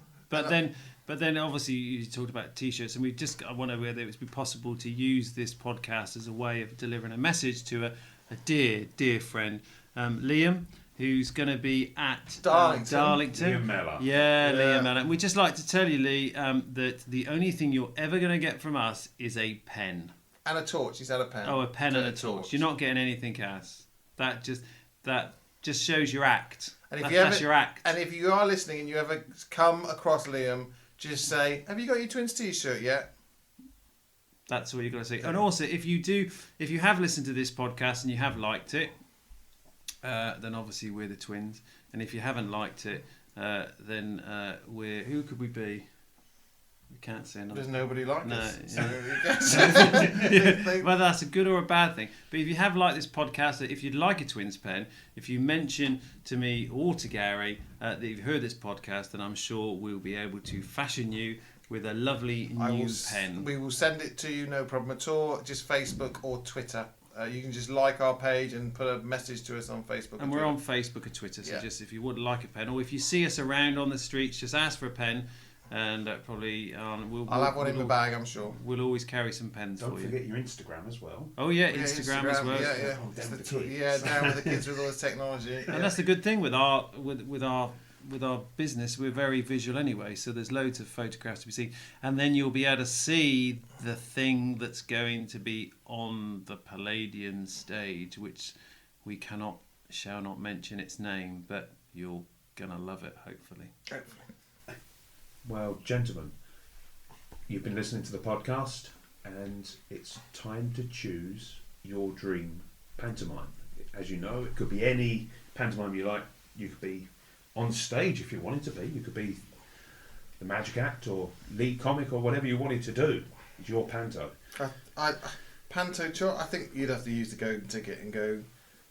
But then obviously you talked about t-shirts, and I wonder whether it would be possible to use this podcast as a way of delivering a message to a dear friend, Liam, who's going to be at Darlington. Liam Mellor. Yeah, Liam Mellor. We'd just like to tell you, Lee, that the only thing you're ever going to get from us is a pen. And a torch. He's had a pen. Oh, a pen and a torch. You're not getting anything else. That just shows your act. And that's your act. And if you are listening and you ever come across Liam, just say, "Have you got your twins t-shirt yet?" That's all you've got to say. And also, if you have listened to this podcast and you have liked it, then obviously we're the twins. And if you haven't liked it, then who could we be? We can't say another. There's nobody like us. Yeah. Whether that's a good or a bad thing. But if you have liked this podcast, if you'd like a twins pen, if you mention to me or to Gary that you've heard this podcast, then I'm sure we'll be able to fashion you with a lovely new pen. We will send it to you, no problem at all. Just Facebook or Twitter. You can just like our page and put a message to us on Facebook. And we're on Facebook or Twitter, so just if you would like a pen, or if you see us around on the streets, just ask for a pen. And probably I'll have one in my bag, I'm sure. We'll always carry some pens for you. Don't forget your Instagram as well. Oh yeah, Instagram as well. Down with the kids with all this technology. And that's the good thing with our business. We're very visual anyway, so there's loads of photographs to be seen, and then you'll be able to see the thing that's going to be on the Palladian stage, which we shall not mention its name, but you're gonna love it, hopefully. Well, gentlemen, you've been listening to the podcast, and it's time to choose your dream pantomime. As you know, it could be any pantomime you like. You could be on stage if you wanted to be. You could be the magic act or lead comic or whatever you wanted to do. It's your panto. Panto, I think you'd have to use the golden ticket and go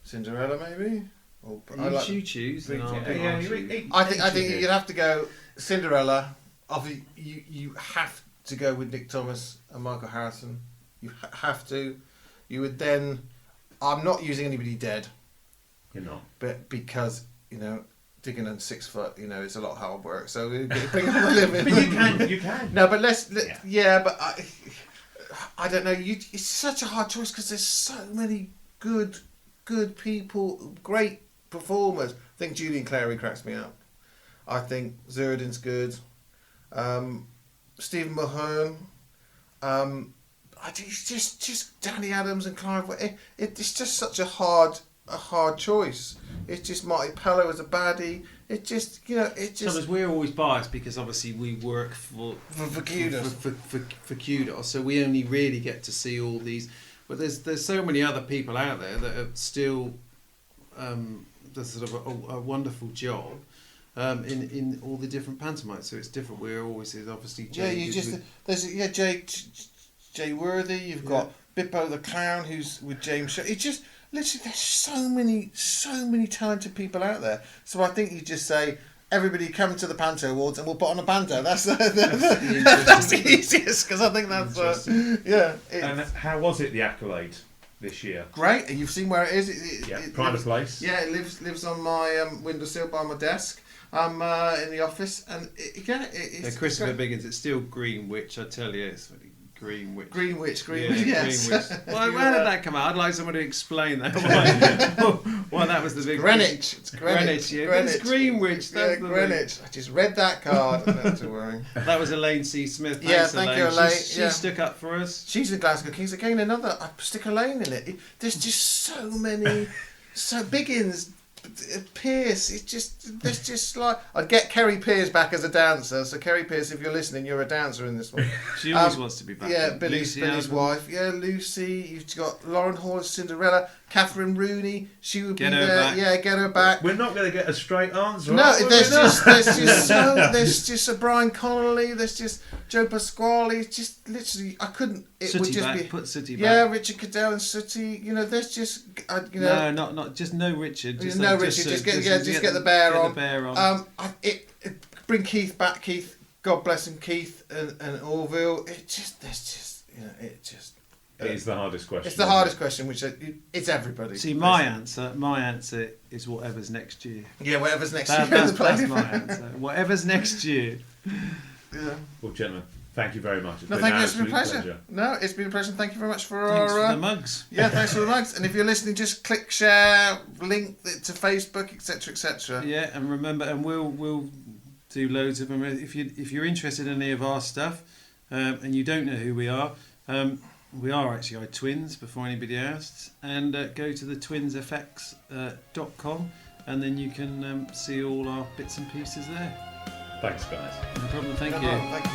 Cinderella, maybe. Or you choose. I think you'd have to go Cinderella. Obviously, you have to go with Nick Thomas and Michael Harrison. You have to. You would then. I'm not using anybody dead. You're not. But because digging on 6 foot, it's a lot of hard work. So we bring on the living. But you can. No, but but I don't know. It's such a hard choice because there's so many good people, great performers. I think Julian Clary cracks me up. I think Zerdin's good. Stephen Mulhern. Just Danny Adams and Clive. It's just such a hard choice. It's just Marty Pellow as a baddie. It just Sometimes we're always biased because obviously we work for Kudos. For Kudos, so we only really get to see all these. But there's so many other people out there that are still does sort of a wonderful job in all the different pantomimes. So it's different. We're always obviously Jay. Jay Worthy. You've got Bippo the Clown, who's with James Shaw. It's just literally there's so many talented people out there. So I think you just say, everybody come to the Panto Awards and we'll put on a Panto. That's the easiest, because I think that's And how was it, the accolade this year? Great. You've seen where it is. Pride of place. Yeah, it lives on my windowsill by my desk. I'm in the office, and it's Christopher Biggins. It's still Greenwich, I tell you. It's Greenwich. Greenwich. Yes. Greenwich. Why did that come out? I'd like someone to explain that. Why that was the big Greenwich. It's Greenwich. Yeah. Greenwich. It's Greenwich. That's the Greenwich. I just read that card. Not to worry. That was Elaine C. Smith. Thank you, Elaine. She stuck up for us. She's the Glasgow Kings. Again, another. I stick Elaine in it. There's just so many. So Biggins, Pierce. There's just like, I'd get Kerry Pierce back as a dancer. So Kerry Pierce, if you're listening, you're a dancer in this one. She always wants to be back. Yeah, Billy's wife. Yeah, Lucy. You've got Lauren Hall as Cinderella. Catherine Rooney. She would Get be her there. back. Yeah, get her back. We're not going to get a straight answer. No, are we? there's just a Brian Connolly. There's just Joe Pasquale. Just literally, I couldn't. It Sooty would just back. be. Put Sooty back. Yeah, Richard Cadell and Sooty. There's just. No, not just no Richard. Just no like, Richard. Just get the bear bear on. on. Bring Keith back. Keith, God bless him, Keith and Orville. It is the hardest question. It's the hardest question, which it's everybody. See, my answer is whatever's next year. Yeah, whatever's next That's year. my answer. Whatever's next year. Yeah. Well, gentlemen, thank you very much. It's No, been thank an you. It's been a absolute pleasure. No, it's been a pleasure. Thank you very much for Thanks our for the mugs. Yeah, thanks for the mugs. And if you're listening, just click share, link it to Facebook, etc., etc. Yeah, and remember, and we'll do loads of them. If you're interested in any of our stuff, and you don't know who we are actually our twins. Before anybody asks, and go to the twinsfx.com, and then you can see all our bits and pieces there. Thanks, guys. No problem. Thank you. Thank you.